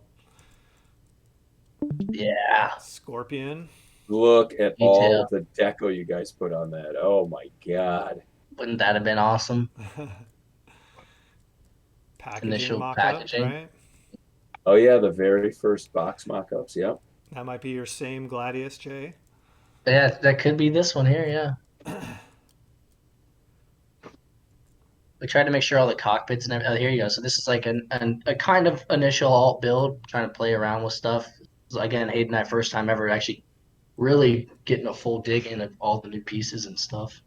Yeah, Scorpion. Look at all detail. the deco you guys put on that. Oh my God. Wouldn't that have been awesome? Packaging Initial mock-up, packaging. right? Oh yeah, the very first box mock-ups. Yep. That might be your same Gladius, Jay. Yeah, that could be this one here. Yeah. We tried to make sure all the cockpits and everything. Oh, here you go. So this is like a kind of initial alt build, trying to play around with stuff. So again, Hayden and I first time ever actually really getting a full dig in of all the new pieces and stuff.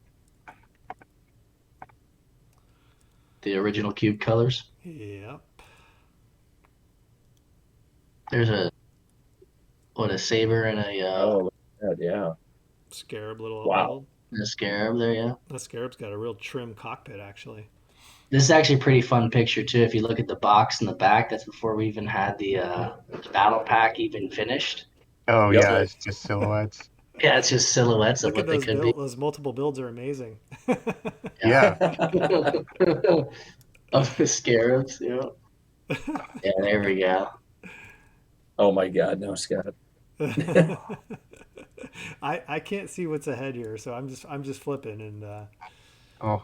The original cube colors. Yep. There's a saber and Oh, look at that. Yeah. Scarab little Wow. build. a scarab there. Yeah. The Scarab's got a real trim cockpit, actually. This is actually a pretty fun picture too. If you look at the box in the back, that's before we even had the battle pack even finished. Oh Yep. yeah, So it's just silhouettes. yeah, it's just silhouettes of Look at what they those could be. those multiple builds are amazing. Yeah. Of the scarabs, yeah. Yeah, there we go. Oh my God, no, Scott. I can't see what's ahead here, so I'm just flipping and Oh,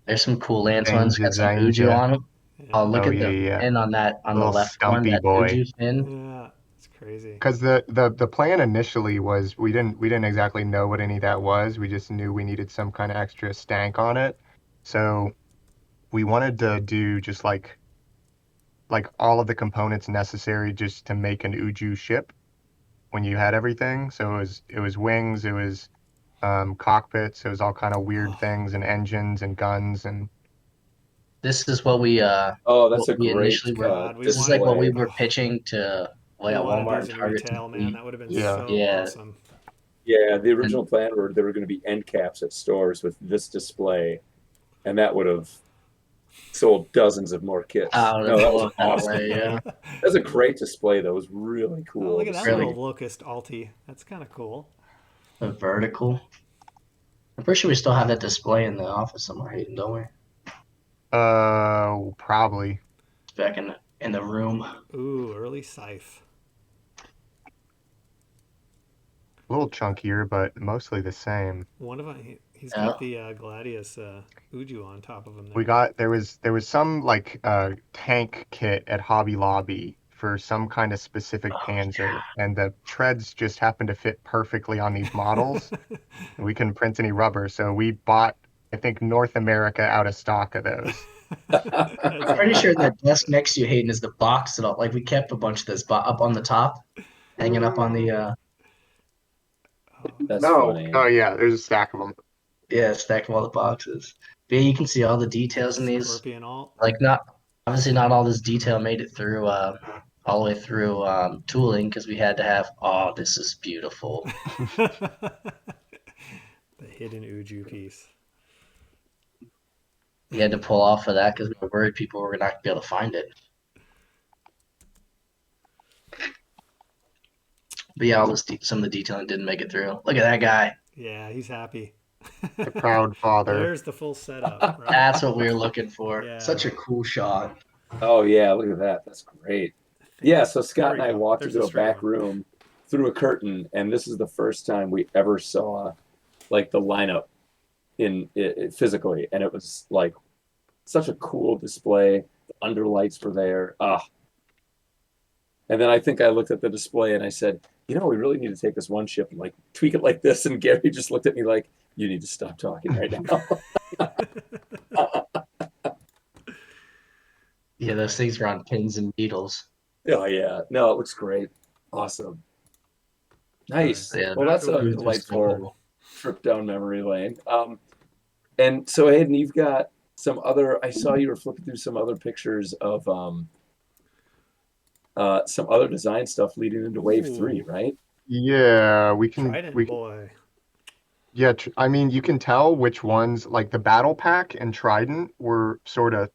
There's some cool lance ones. danger, Got some Uju danger. on them. Oh, yeah, look Oh at yeah, the yeah. fin on that on the Little left one, stumpy that boy. Uju fin. yeah, it's crazy. Because the plan initially was we didn't exactly know what any of that was. We just knew we needed some kind of extra stank on it. So we wanted to do just like all of the components necessary just to make an Uju ship when you had everything. So it was wings, it was cockpits, it was all kind of weird Oh, things and engines and guns and This is Oh, what that's a we great initially were. God, we This is like what we display. were pitching to we wanted Walmart these and in Target. retail, man. That would have been yeah. so Yeah, awesome. Yeah, the and original plan were there were going to be end caps at stores with this display, and that would have sold dozens of more kits. I would No, have that was blown that awesome. away. Yeah, That's a great display. That was really Oh, cool look to at that little see. really locust alti. That's kind of cool. the vertical. I'm pretty sure we still have that display in the office somewhere, Hayden, don't we? Probably. It's back in the room. Ooh, early scythe. A little chunkier, but mostly the same. One of them, he's Yeah. got the Gladius Uju on top of him We there. got there was some like tank kit at Hobby Lobby for some kind of specific Oh, Panzer, and the treads just happened to fit perfectly on these models. And we couldn't print any rubber, so we bought, I think, North America out of stock of those. That's I'm pretty sure awesome. that desk next to you, Hayden, is the box that all, like we kept a bunch of this up on the top, hanging up on the Oh, That's No. funny. Oh yeah, there's a stack of them. yeah, stack of all the boxes. But yeah, you can see all the details in these. Scorpion alt. Like not obviously not all this detail made it through all the way through tooling because we had to have. Oh, this is beautiful. The hidden Uju piece. We had to pull off of that because we were worried people were not going to be able to find it. But yeah, some of the detailing didn't make it through. Look at that guy. Yeah, he's happy. The proud father. There's the full setup, right? That's what we were looking for. Yeah. Such a cool shot. Oh yeah, look at that. That's great. I Yeah, think so there Scott we and I go. walked There's the into a straight back one. room through a curtain, and this is the first time we ever saw like the lineup physically, and it was like such a cool display. The underlights were there. Ah, and then I think I looked at the display and I said, you know, we really need to take this one ship and like tweak it like this. And Gary just looked at me like, you need to stop talking right now. Yeah, those things were on pins and needles. Oh yeah, no, it looks great. Awesome. Nice. Nice. Yeah, Well, Back that's over a it to was the just so delightful cool. trip down memory lane. And so Hayden, you've got some other. I saw you were flipping through some other pictures of some other design stuff leading into Wave Three, Ooh, right? Yeah, we can Trident we boy. yeah, I mean you can tell which ones like the Battle Pack and Trident were sort of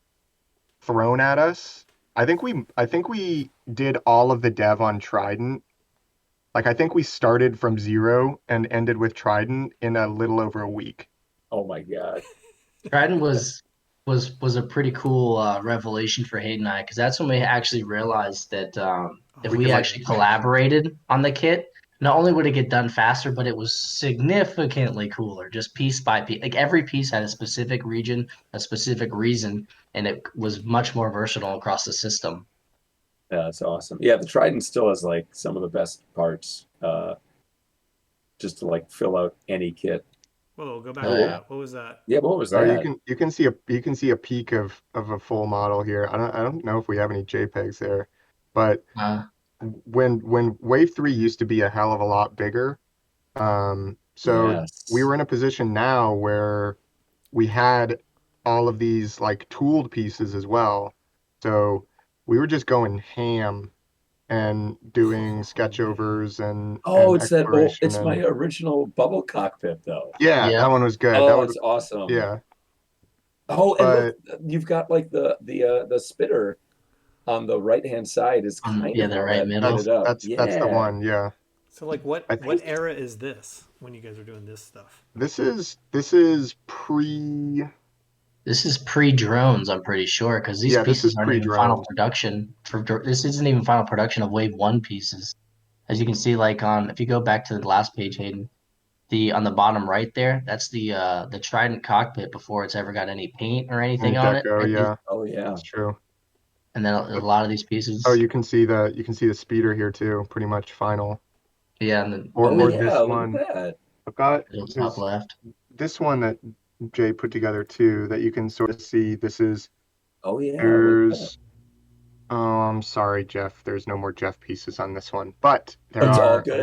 thrown at us. I think we did all of the dev on Trident. Like I think we started from zero and ended with Trident in a little over a week. Oh my God. Trident was a pretty cool revelation for Hayden and I because that's when we actually realized that if Oh, We we could like actually collaborated on the kit, not only would it get done faster, but it was significantly cooler, just piece by piece. Like every piece had a specific region, a specific reason, and it was much more versatile across the system. Yeah, that's awesome. Yeah, the Trident still has like some of the best parts, just to like fill out any kit. whoa, go back Oh to yeah, that. What was that? Yeah, what was Oh, you that? can you can see a peek of a full model here. I don't know if we have any JPEGs there, but uh, when Wave 3 used to be a hell of a lot bigger, so we Yes. were in a position now where we had all of these like tooled pieces as well. So we were just going ham and doing Oh man. sketchovers Oh, and it's that old, exploration it's my and original bubble cockpit though. yeah, yeah. that one was good. That Oh, would it's awesome. yeah. Oh, and But look, you've got like the spitter on the right hand side is kind Yeah, of the how right that middle. ended up. that's the Yeah. one. Yeah. So like I what think era is this when you guys are doing this stuff? this is pre. This is pre-drones, I'm pretty sure, because these Yeah, this pieces is aren't even final pre-drones. production. This isn't even final production of Wave One pieces. As you can see, like on if you go back to the last page, Hayden, the on the bottom right there, that's the Trident cockpit before it's ever got any paint or anything And on it. deco, Right? yeah, Oh yeah. that's true. And then a lot of these Oh, pieces, you can see the speeder here too, pretty much final. yeah, and the Or Oh or yeah, this look at one. that. I've got middle top there's left. this one that Jay put together too that you can sort of see. This is Oh yeah, look at that. there's I'm sorry, Jeff. There's no more Jeff pieces on this one, but there It's all are good.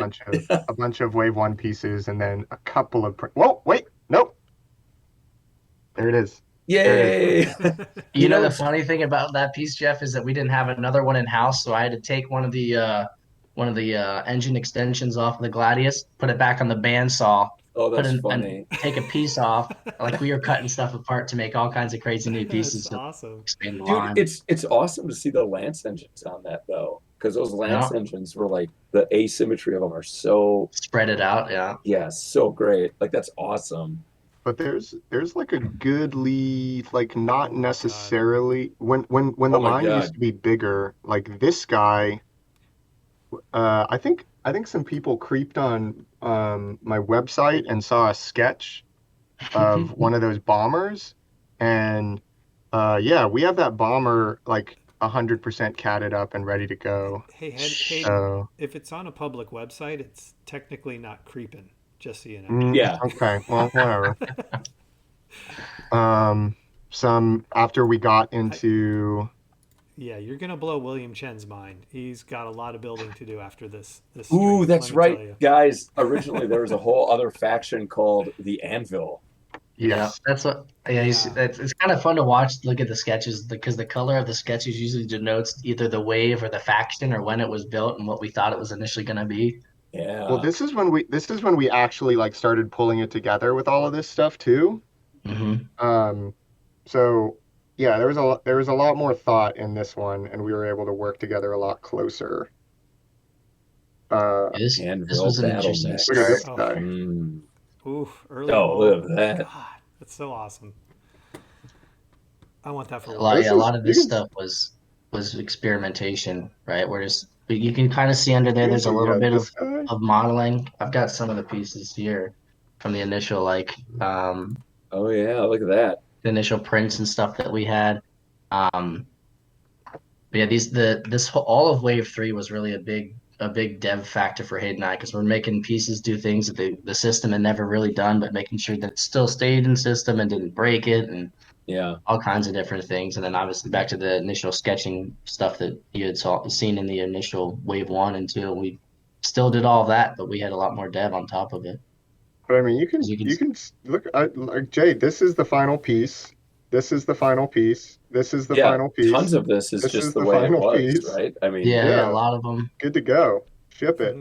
a bunch of Wave One pieces, and then a couple of. Whoa, wait, nope. There it is. There it is. Yay! You You know know the it's funny thing about that piece, Jeff, is that we didn't have another one in house, so I had to take one of the engine extensions off of the Gladius, put it back on the bandsaw, oh put that's an and funny. take a piece off. Like we were cutting stuff apart to make all kinds of crazy new That's pieces to awesome. expand the Dude, line. it's awesome to see the Lance engines on that though. Because those Lance No, engines were like the asymmetry of them are so spread it out. Yeah. yeah, so great. Like that's awesome. But there's like a good lead, like not Oh my god. necessarily when Oh the my line used God. to be bigger, like this guy, I think some people creeped on my website and saw a sketch of one of those bombers, and yeah, we have that bomber like 100% catted up and ready to go. Hey, Hayden, So if it's on a public website, it's technically not creeping, just so you know. Yeah. okay, well, whatever. Um, some after we got I, into yeah, you're gonna blow William Chen's mind. He's got a lot of building to do after this Ooh, stream. Let that's me tell right, you. guys. Originally there was a whole other faction called the Anvil. Yeah, yes, that's what. Yeah, Yeah. it's kind of fun to watch. Look at the sketches because the color of the sketches usually denotes either the wave or the faction or when it was built and what we thought it was initially going to be. well, Yeah. this is when we actually like started pulling it together with all of this stuff too. Hmm. Um, so yeah, there was a lot more thought in this one, and we were able to work together a lot closer. Uh, This Anvil was an battle interesting look at start. this mechs. Oh, guy. Mm. oof, early Oh, wall. look at that. God, that's so awesome. I want that for A lot, This yeah, a Warhammer. is lot of you this can stuff was experimentation, right? Where just but you can kind of see under there. you can There's a see little bit this guy. of modeling. I've got some of the pieces here from the initial Oh yeah, look at that. the initial prints and stuff that we had. Um, But yeah, this whole all of Wave 3 was really a big dev factor for Hayden and I because we're making pieces do things that the system had never really done, but making sure that it still stayed in system and didn't break it and Yeah. all kinds of different things. And then obviously back to the initial sketching stuff that you had seen in the initial Wave 1 and 2. We still did all of that, but we had a lot more dev on top of it. But I mean, you can As you can you can look. Like, Jay, this is the final piece. This is the final piece. This is the Yeah. final Tons piece. of this is This just is the the way it final was, piece. right? I mean, yeah, a Yeah, lot of them. good to go. Ship it.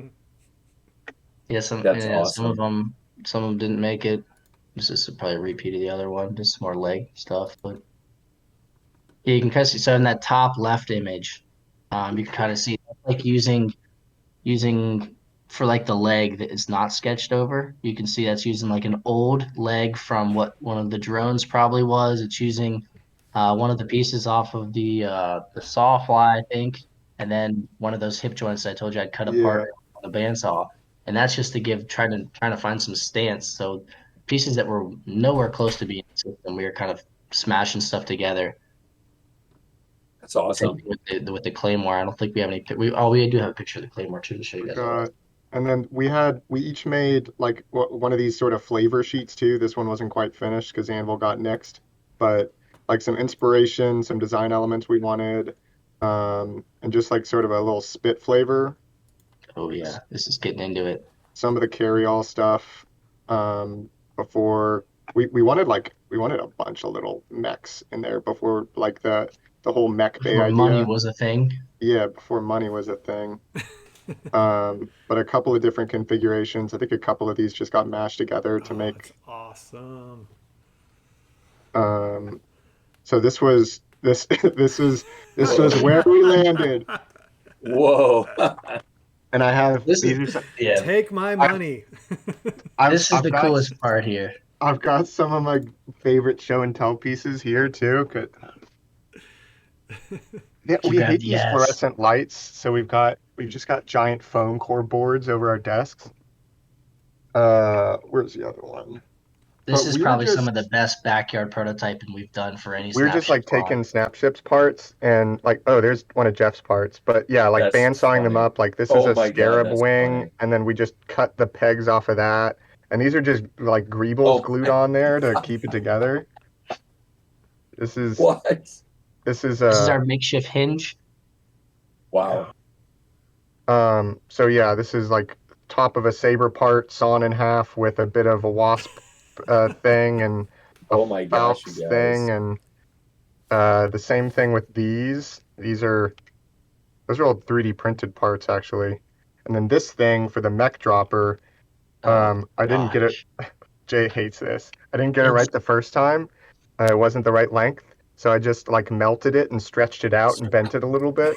that's Some of awesome. them didn't make it. This is probably a repeat of the other one, just more leg stuff, but. Yeah, you can kind of see, so in that top left image, you can kind of see like using for like the leg that is not sketched over. You can see that's using like an old leg from what one of the drones probably was. It's using one of the pieces off of the sawfly, I think, and then one of those hip joints I told you I'd cut apart Yeah. on the bandsaw. And that's just to give trying to find some stance. So pieces that were nowhere close to being system, we were kind of smashing stuff together. That's Same awesome. thing with the Claymore. I don't think we have any. We do have a picture of the Claymore too to show you We guys all that. got, and then we each made like one of these sort of flavor sheets too. This one wasn't quite finished because Anvil got next, but like some inspiration, some design elements we wanted, and just like sort of a little spit flavor. Oh yeah, this is getting into it. Some of the carry-all stuff. Before we wanted a bunch of little mechs in there before like the whole mech bay Before money idea. was a thing. Yeah, before money was a thing. But a couple of different configurations. I think a couple of these just got mashed together to Oh, make that's awesome. um, So this was where we landed, Whoa. and I have This these is are some, yeah. Take my I, money. This is I've the got coolest part here. I've got some of my favorite show and tell pieces here too. Yeah, You we grabbed hate these yes. fluorescent lights, so we've just got giant foam core boards over our desks. Where's the other one? This But is probably some of the best backyard prototyping we've done for any we were just like snapship line. taking Snapship's parts and like, oh, there's one of Jeff's parts. But yeah, like That's bandsawing them funny. up. Like this is Oh a my God, scarab that's wing, funny. and then we just cut the pegs off of that. And these are just like greebles Oh glued my on there to God. keep it together. This is What? this is This is our makeshift hinge. Wow. so yeah, this is like top of a saber part sawn in half with a bit of a wasp thing and a Oh my gosh, you falx thing, guys. and the same thing with these. Those are all 3D printed parts actually. And then this thing for the mech dropper, Oh I didn't get it. gosh. Jay hates this. I didn't get it It's right the first time. It wasn't the right length, so I just like melted it and stretched it out and bent it a little bit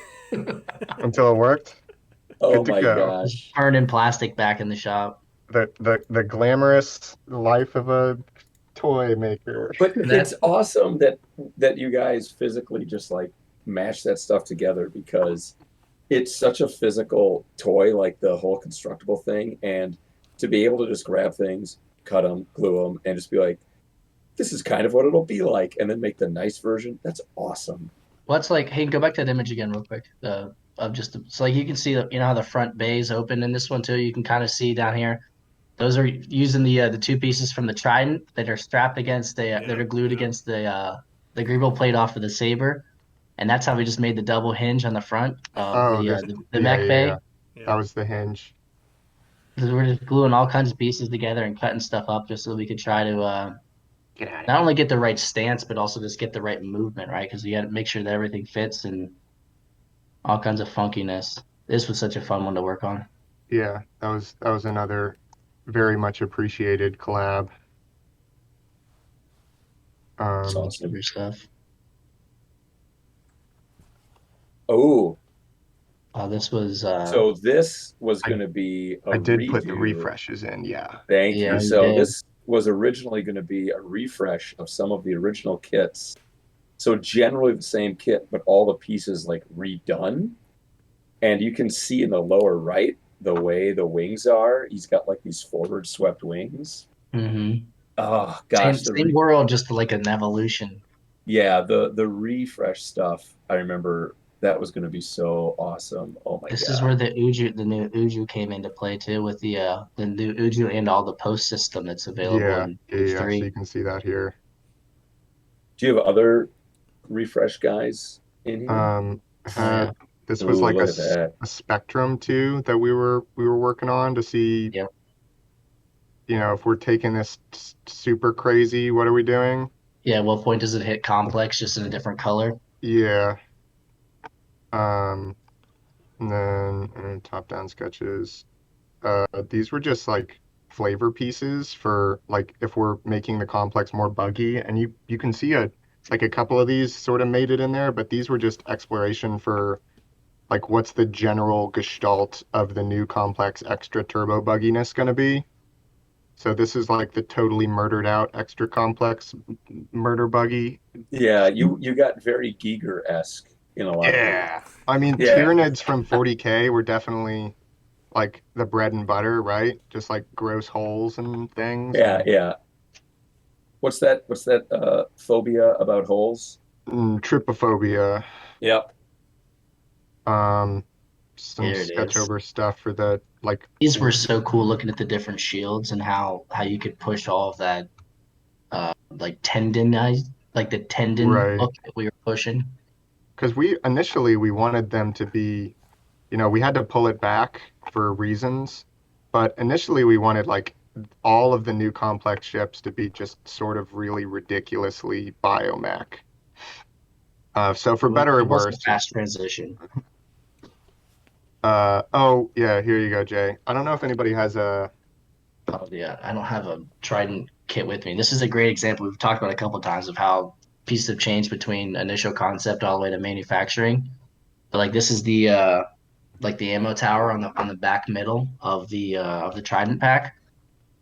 until it worked. Oh Good to my go. just gosh. burning plastic back in the shop. The glamorous life of a toy maker. But That it's awesome that you guys physically just like mash that stuff together because it's such a physical toy, like the whole constructible thing, and to be able to just grab things, cut them, glue them, and just be like, this is kind of what it'll be like, and then make the nice version. That's awesome. what's like, hey, go back to that image again real quick. Of just so like you can see you know how the front bay is open in this one too. You can kind of see down here. Those are using the two pieces from the trident that are strapped against that are glued against the greeble plate off of the saber, and that's how we just made the double hinge on the front of Oh, this, the yeah, mech yeah, yeah. bay. That Yeah. was the hinge. We're just gluing all kinds of pieces together and cutting stuff up just so we could try to Get out of not only get the right stance but also just get the right movement, right? Because you got to make sure that everything fits and all kinds of funkiness. This was such a fun one to work on. here. Yeah, that was another very much appreciated collab. It's Um, awesome. Your stuff. Oh, This was so this was I going to be a I did put the redo. refreshes in. Yeah. Thank yeah, you. we So did. this was originally going to be a refresh of some of the original kits. So generally the same kit, but all the pieces like redone. And you can see in the lower right the way the wings are. He's got like these forward swept wings. Mm-hmm. Oh Same gosh, same world, just like an evolution. yeah, the refresh stuff. I remember that was going to be so awesome. Oh my This is god. where the new Uju came into play too, with the new Uju and all the post system that's available Yeah, in yeah, Age yeah. So 3. you can see that here. Do you have other refresh guys in here? I Oh yeah, had this was Ooh, like look at that. a spectrum too that we were working on to see, yep, if we're taking this super crazy, what are we doing? yeah. What point does it hit complex, just in a different color? Yeah. Um, and then top-down sketches. These were just like flavor pieces for like if we're making the complex more buggy, and you can see a couple of these sort of made it in there, but these were just exploration for like what's the general gestalt of the new complex extra turbo bugginess going to be. So this is like the totally murdered out extra complex murder buggy. Yeah, you got very Giger-esque in a lot of these. Yeah. I mean, Yeah, Tyranids from 40K were definitely like the bread and butter, right? Just like gross holes and things yeah, and yeah. What's that phobia about holes? trypophobia. Yep. Um, some There it sketch is. over stuff for the like These were so cool looking at the different shields and how you could push all of that like tendonized, like the tendon right. look that we were pushing. Because we initially we wanted them to be, we had to pull it back for reasons, but initially we wanted like all of the new complex ships to be just sort of really ridiculously biomech. So for better or It was a worse, fast transition. oh yeah, here you go, Jay. I don't know if anybody has a, Oh yeah, I don't have a Trident kit with me. This is a great example. We've talked about a couple of times of how pieces have changed between initial concept all the way to manufacturing. But like this is like the ammo tower on the back middle of the Trident pack.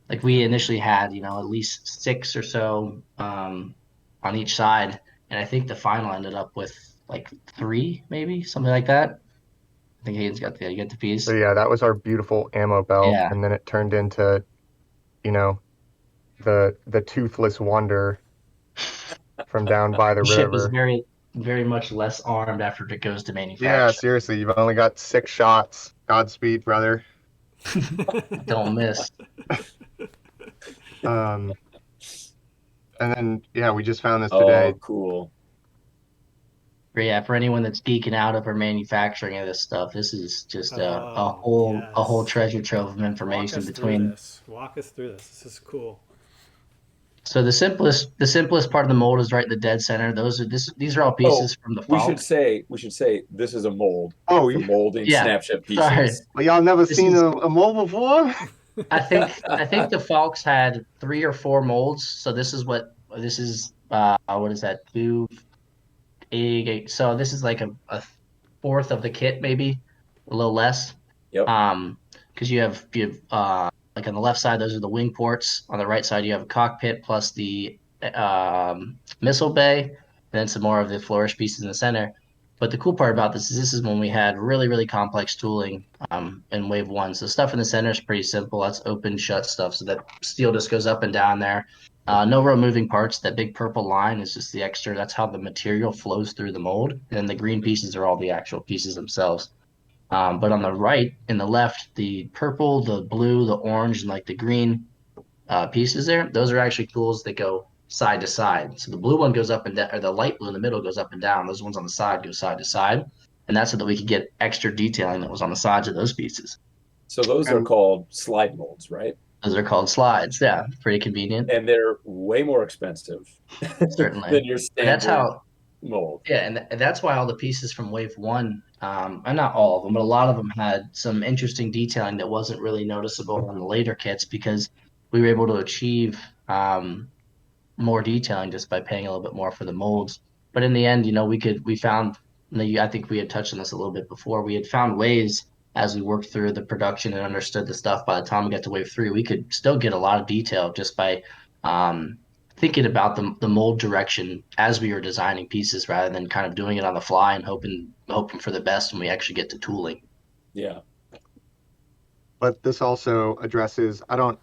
Like we initially had, at least six or so on each side, and I think the final ended up with like three, maybe something like that. I think Hayden's got you get the piece. So yeah, that was our beautiful ammo belt, Yeah, and then it turned into, you know, the toothless wonder from down by the the ship is river. very much less armed after it goes to Yeah, manufacture. seriously, you've only got 6 shots. Godspeed, brother. Don't miss. Um, and then yeah, we just found this today. Oh, cool. But yeah, for anyone that's geeking out over manufacturing of this stuff, this is just Oh, a whole yes. treasure trove of Walk information us through between. this. Walk us through this. This is cool. So the simplest part of the mold is right in the dead center. These are all Oh, pieces from the Falk. we should say this is a mold Oh, for molding Yeah, snapshot sorry. pieces. well, y'all never This seen is a mole before? I think the Falks had three or four molds. So this is what is that? Two, eight. So this is like a fourth of the kit, maybe a little less. Yep. Because you have like on the left side, those are the wing ports. On the right side, you have a cockpit plus the missile bay, and then some more of the flourish pieces in the center. But the cool part about this is when we had really, really complex tooling in wave one. So stuff in the center is pretty simple. That's open shut stuff. So that steel just goes up and down there. No real moving parts. That big purple line is just the extra. That's how the material flows through the mold. And then the green pieces are all the actual pieces themselves. But on the right and the left, the purple, the blue, the orange, and like the green pieces there, those are actually tools that go side to side. So the blue one goes up and down, or the light blue in the middle goes up and down. Those ones on the side go side to side. And that's so that we could get extra detailing that was on the sides of those pieces. So those are And called slide molds, right? Those are called slides. Yeah, pretty convenient, And they're way more expensive certainly. than your But that's standard how mold. Yeah, and that's why all the pieces from Wave One, and not all of them, but a lot of them had some interesting detailing that wasn't really noticeable on the later kits because we were able to achieve more detailing just by paying a little bit more for the molds. But in the end, we found, I think we had touched on this a little bit before. We had found ways as we worked through the production and understood the stuff. By the time we got to Wave Three, we could still get a lot of detail just by um, thinking about the mold direction as we were designing pieces, rather than kind of doing it on the fly and hoping for the best when we actually get to tooling. Yeah. but this also addresses, I don't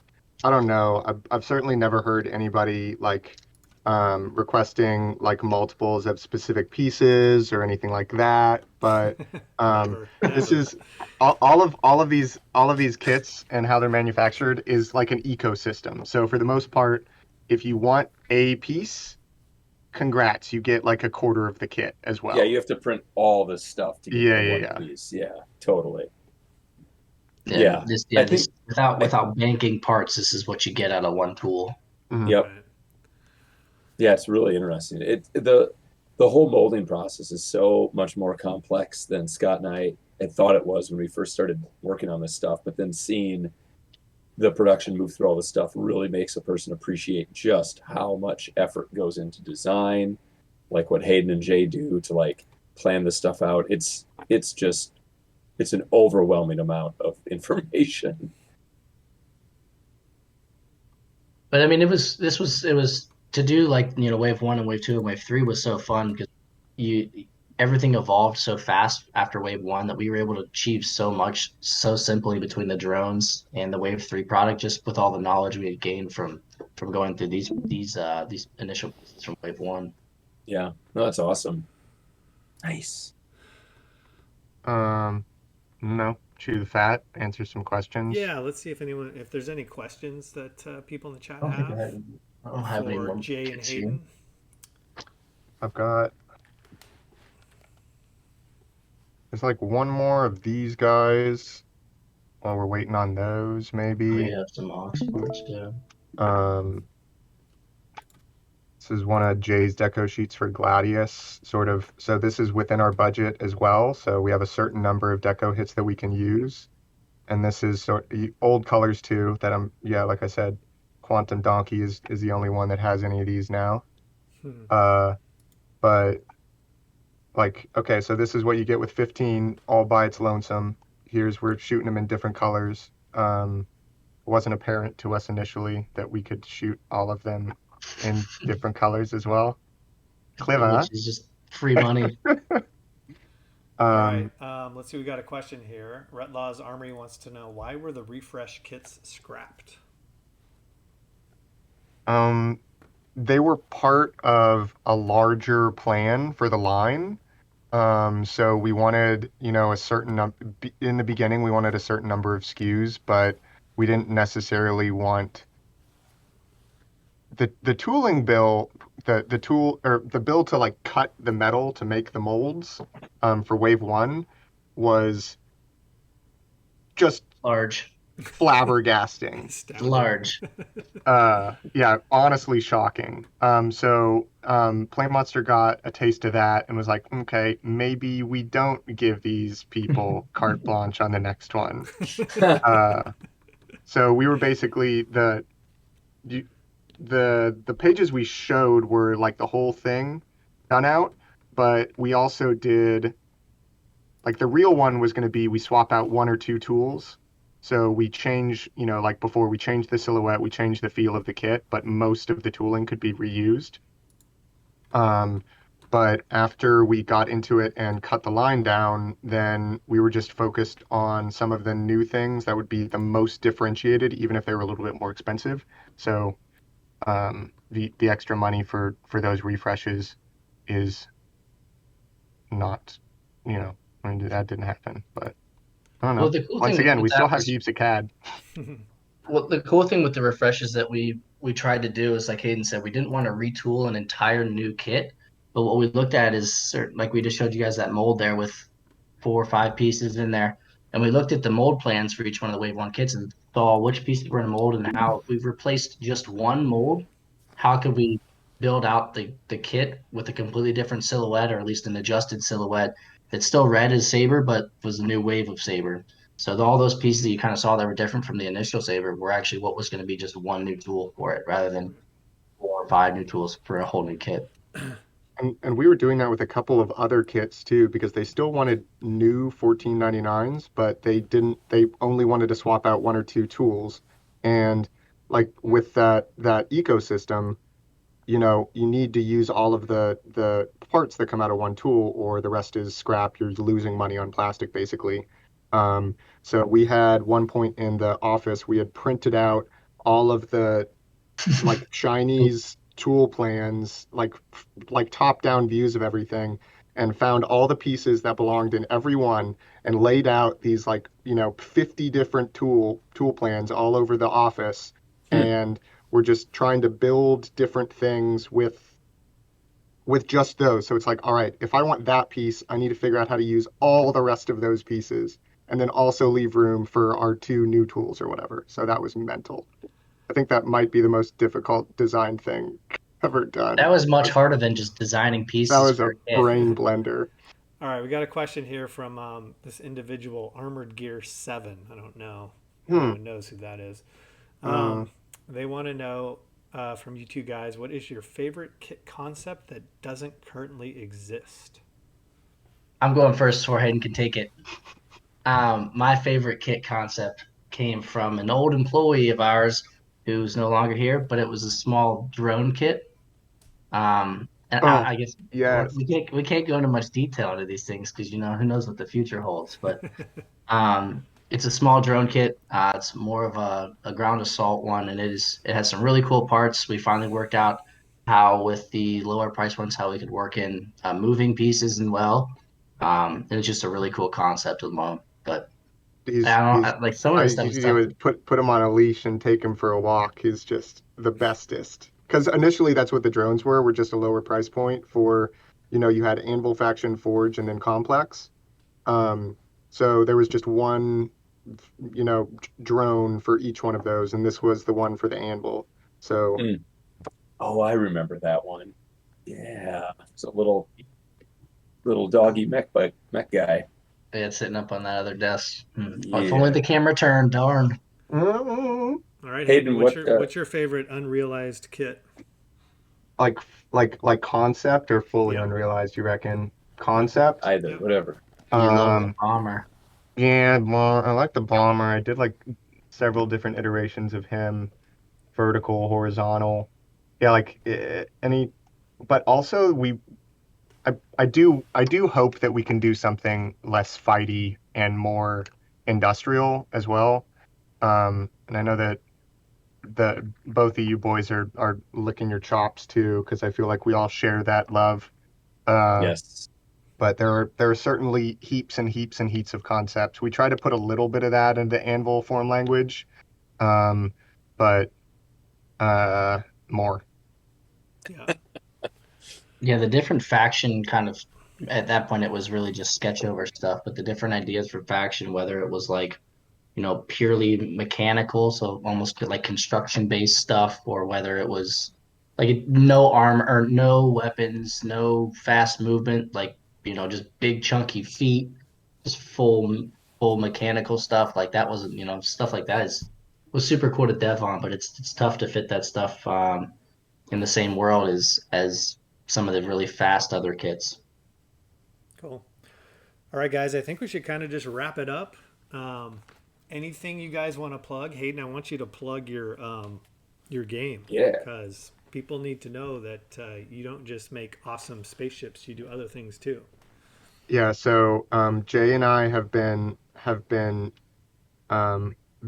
know. I've certainly never heard anybody like requesting like multiples of specific pieces or anything like that. But Never, this never. is all of these kits and how they're manufactured is like an ecosystem. So for the most part, if you want a piece, congrats, you get like a quarter of the kit as well. Yeah, you have to print all this stuff to get Yeah, the yeah, one yeah. piece. Yeah, totally. Yeah, Yeah. I this think I, without banking parts, this is what you get out of one tool. Mhm. yep. Right. Yeah, it's really interesting. The whole molding process is so much more complex than Scott and I had thought it was when we first started working on this stuff. But then seeing the production move through all this stuff really makes a person appreciate just how much effort goes into design, like what Hayden and Jay do to like plan this stuff out. It's an overwhelming amount of information. But I mean, it was to do like wave one and wave two and wave three was so fun because you everything evolved so fast after wave one that we were able to achieve so much so simply between the drones and the wave three product just with all the knowledge we had gained from going through these initial pieces from wave one. Yeah, no, that's awesome. Nice. Um, no, chew the fat, answer some questions. Yeah, let's see if there's any questions that people in the chat I don't think have I don't have any for more Jay and kits here. Hayden. I've got there's like one more of these guys while we're waiting on those, We maybe. have some ox parts too. Um, this is one of Jay's deco sheets for Gladius, sort of. So this is within our budget as well. So we have a certain number of deco hits that we can use. And this is old colors too, that yeah, like I said, Quantum Donkey is the only one that has any of these now. Hmm. but like, okay, so this is what you get with 15 all by its lonesome. We're shooting them in different colors. It wasn't apparent to us initially that we could shoot all of them in different colors as well. Clever, which is just free money. huh? All right, Um, let's see. We got a question here. Retlaw's Armory wants to know why were the refresh kits scrapped? um, they were part of a larger plan for the line. So we wanted, a certain in the beginning, we wanted a certain number of SKUs, but we didn't necessarily want the tooling bill, the tool or the bill to like cut the metal to make the molds, for wave one was just Large. flabbergasting. Astounding. Large. Yeah, honestly shocking. PlayMonster got a taste of that and was like, okay, maybe we don't give these people carte blanche on the next one. So we were basically the pages we showed were like the whole thing done out, but we also did like the real one was going to be we swap out one or two tools. So we change, like before we change the silhouette, we change the feel of the kit, but most of the tooling could be reused. Um, but after we got into it and cut the line down, then we were just focused on some of the new things that would be the most differentiated, even if they were a little bit more expensive. So the extra money for those refreshes is not, I mean, that didn't happen, but I don't Well, know. the cool Once thing again, with we still that have was heaps of CAD. well, the cool thing with the refreshes that we tried to do is like Hayden said, we didn't want to retool an entire new kit, but what we looked at is certain, like we just showed you guys that mold there with 4 or 5 pieces in there, and we looked at the mold plans for each one of the Wave One kits and saw which pieces were in a mold and how if we've replaced just one mold, how could we build out the kit with a completely different silhouette or at least an adjusted silhouette that still read as Saber but was a new wave of Saber. So all those pieces that you kind of saw that were different from the initial Saber were actually what was going to be just one new tool for it, rather than 4 or 5 new tools for a whole new kit. And we were doing that with a couple of other kits too, because they still wanted new 1499s, but they only wanted to swap out one or two tools. And like with that ecosystem, you need to use all of the parts that come out of one tool, or the rest is scrap. You're losing money on plastic, basically. So we had one point in the office, we had printed out all of the like Chinese tool plans, like top-down views of everything, and found all the pieces that belonged in every one, and laid out these like 50 different tool plans all over the office, and we're just trying to build different things with just those. So it's like, all right, if I want that piece, I need to figure out how to use all the rest of those pieces, and then also leave room for our two new tools or whatever. So that was mental. I think that might be the most difficult design thing ever done. That was much harder than just designing That pieces was for a a kit. brain blender. All right, we got a question here from this individual, Armored Gear 7. I don't know if Hmm. anyone knows who that is. Uh, They want to know from you two guys, what is your favorite kit concept that doesn't currently exist? I'm going first before Hayden can take it. My favorite kit concept came from an old employee of ours who's no longer here, but it was a small drone kit. And oh, I guess yes. we can't go into much detail into these things because who knows what the future holds. But it's a small drone kit. It's more of a ground assault one, and it has some really cool parts. We finally worked out how with the lower price ones how we could work in moving pieces and and it's just a really cool concept at the moment. But He's I don't he's like some of I the stuff is tough. would put him on a leash and take him for a walk is just the bestest. Because initially that's what the drones were just a lower price point for, you had Anvil Faction, Forge, and then Complex. Um, so there was just one, drone for each one of those, and this was the one for the Anvil. So Mm. Oh, I remember that one. Yeah, it's a little doggy mech guy. Yeah, it's sitting up on that other desk. If only Yeah. the camera turned. Darn. mm, All right, Hayden, Hayden, what's what? your what's your favorite unrealized kit? like concept or fully Yeah. unrealized, you reckon? Concept? Either, Yeah. whatever. You love the Um, bomber. yeah, well, I like the bomber. I did like several different iterations of him, vertical, horizontal. Yeah, like any, but also I do hope that we can do something less fighty and more industrial as well. And I know that the both of you boys are licking your chops too, because I feel like we all share that love. Uh, Yes. but there are certainly heaps and heaps and heaps of concepts. We try to put a little bit of that into Anvil form language, um, but more. Yeah. Yeah, the different faction kind of at that point it was really just sketch over stuff, but the different ideas for faction, whether it was like, purely mechanical, so almost like construction based stuff, or whether it was like no armor or no weapons, no fast movement, like, just big chunky feet, just full mechanical stuff. Like that wasn't, stuff like that was super cool to dev on, but it's tough to fit that stuff in the same world as some of the really fast other kits. Cool. All right, guys. I think we should kind of just wrap it up. Anything you guys want to plug? Hayden, I want you to plug your game. Yeah. Because people need to know that you don't just make awesome spaceships; you do other things too. Yeah, so Jay and I have been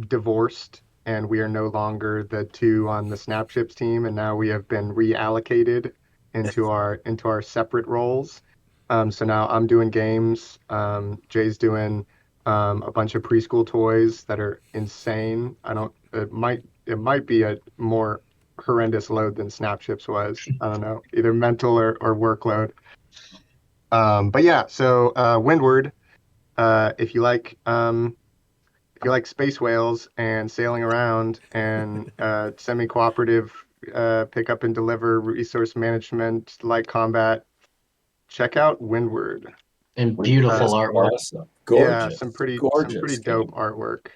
divorced, and we are no longer the two on the Snapships team, and now we have been reallocated into our separate roles. So now I'm doing games. Jay's doing a bunch of preschool toys that are insane. I don't. It might be a more horrendous load than Snapships was. I don't know, either mental or workload. But yeah, so Windward, if you like space whales and sailing around and semi-cooperative pick up and deliver resource management like combat, check out Windward. And Windward beautiful is artwork. awesome. Yeah, Gorgeous. some pretty Gorgeous dope game. artwork.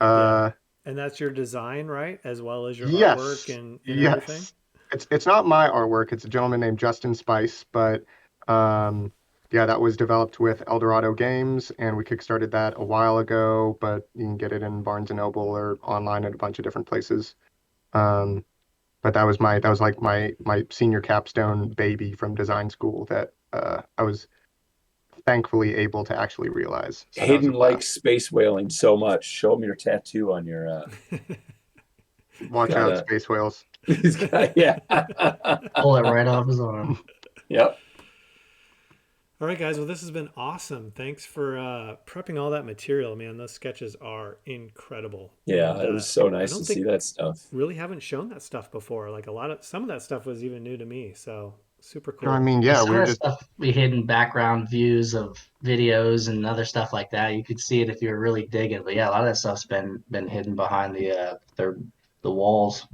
Yeah. Uh, And that's your design, right? As well as your artwork yes, and everything? yes. It's not my artwork. It's a gentleman named Justin Spice, but yeah, that was developed with Eldorado Games, and we kickstarted that a while ago. But you can get it in Barnes and Noble or online at a bunch of different places. Um, but that was like my senior capstone baby from design school that I was thankfully able to actually realize. So that was a Hayden likes blast. space whaling so much. Show him your tattoo on your Watch got out, a space whales. he's got yeah. Pull it right off his arm. Yep. All right, guys. Well, this has been awesome. Thanks for prepping all that material, man. Those sketches are incredible. Yeah, And it was so I nice to don't see think that stuff. really haven't shown that stuff before. Like some of that stuff was even new to me. So super I cool. mean, And yeah, some we of were that just stuff we hid in background views of videos and other stuff like that. You could see it if you were really digging. But yeah, a lot of that stuff's been hidden behind the walls.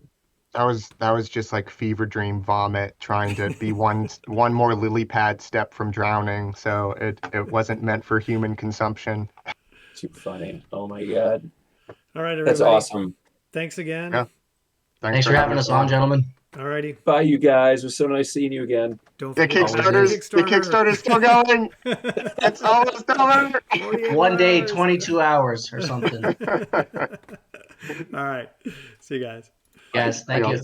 that was just like fever dream vomit trying to be one more lily pad step from drowning. So it wasn't meant for human consumption. Too funny. Oh my god. All right, That's everybody. awesome. Thanks again. Yeah, thanks Thanks for for having having us us on, on. gentlemen. All righty. Bye you guys. It was so nice seeing you again. Don't The forget to back the Always Kickstarter's is. the Kickstarter. Kickstarter's still going. It's almost over. 48 One more day, hours. 22 hours or something. All right. See you guys. Bye. Guys, Bye, thank y'all. you.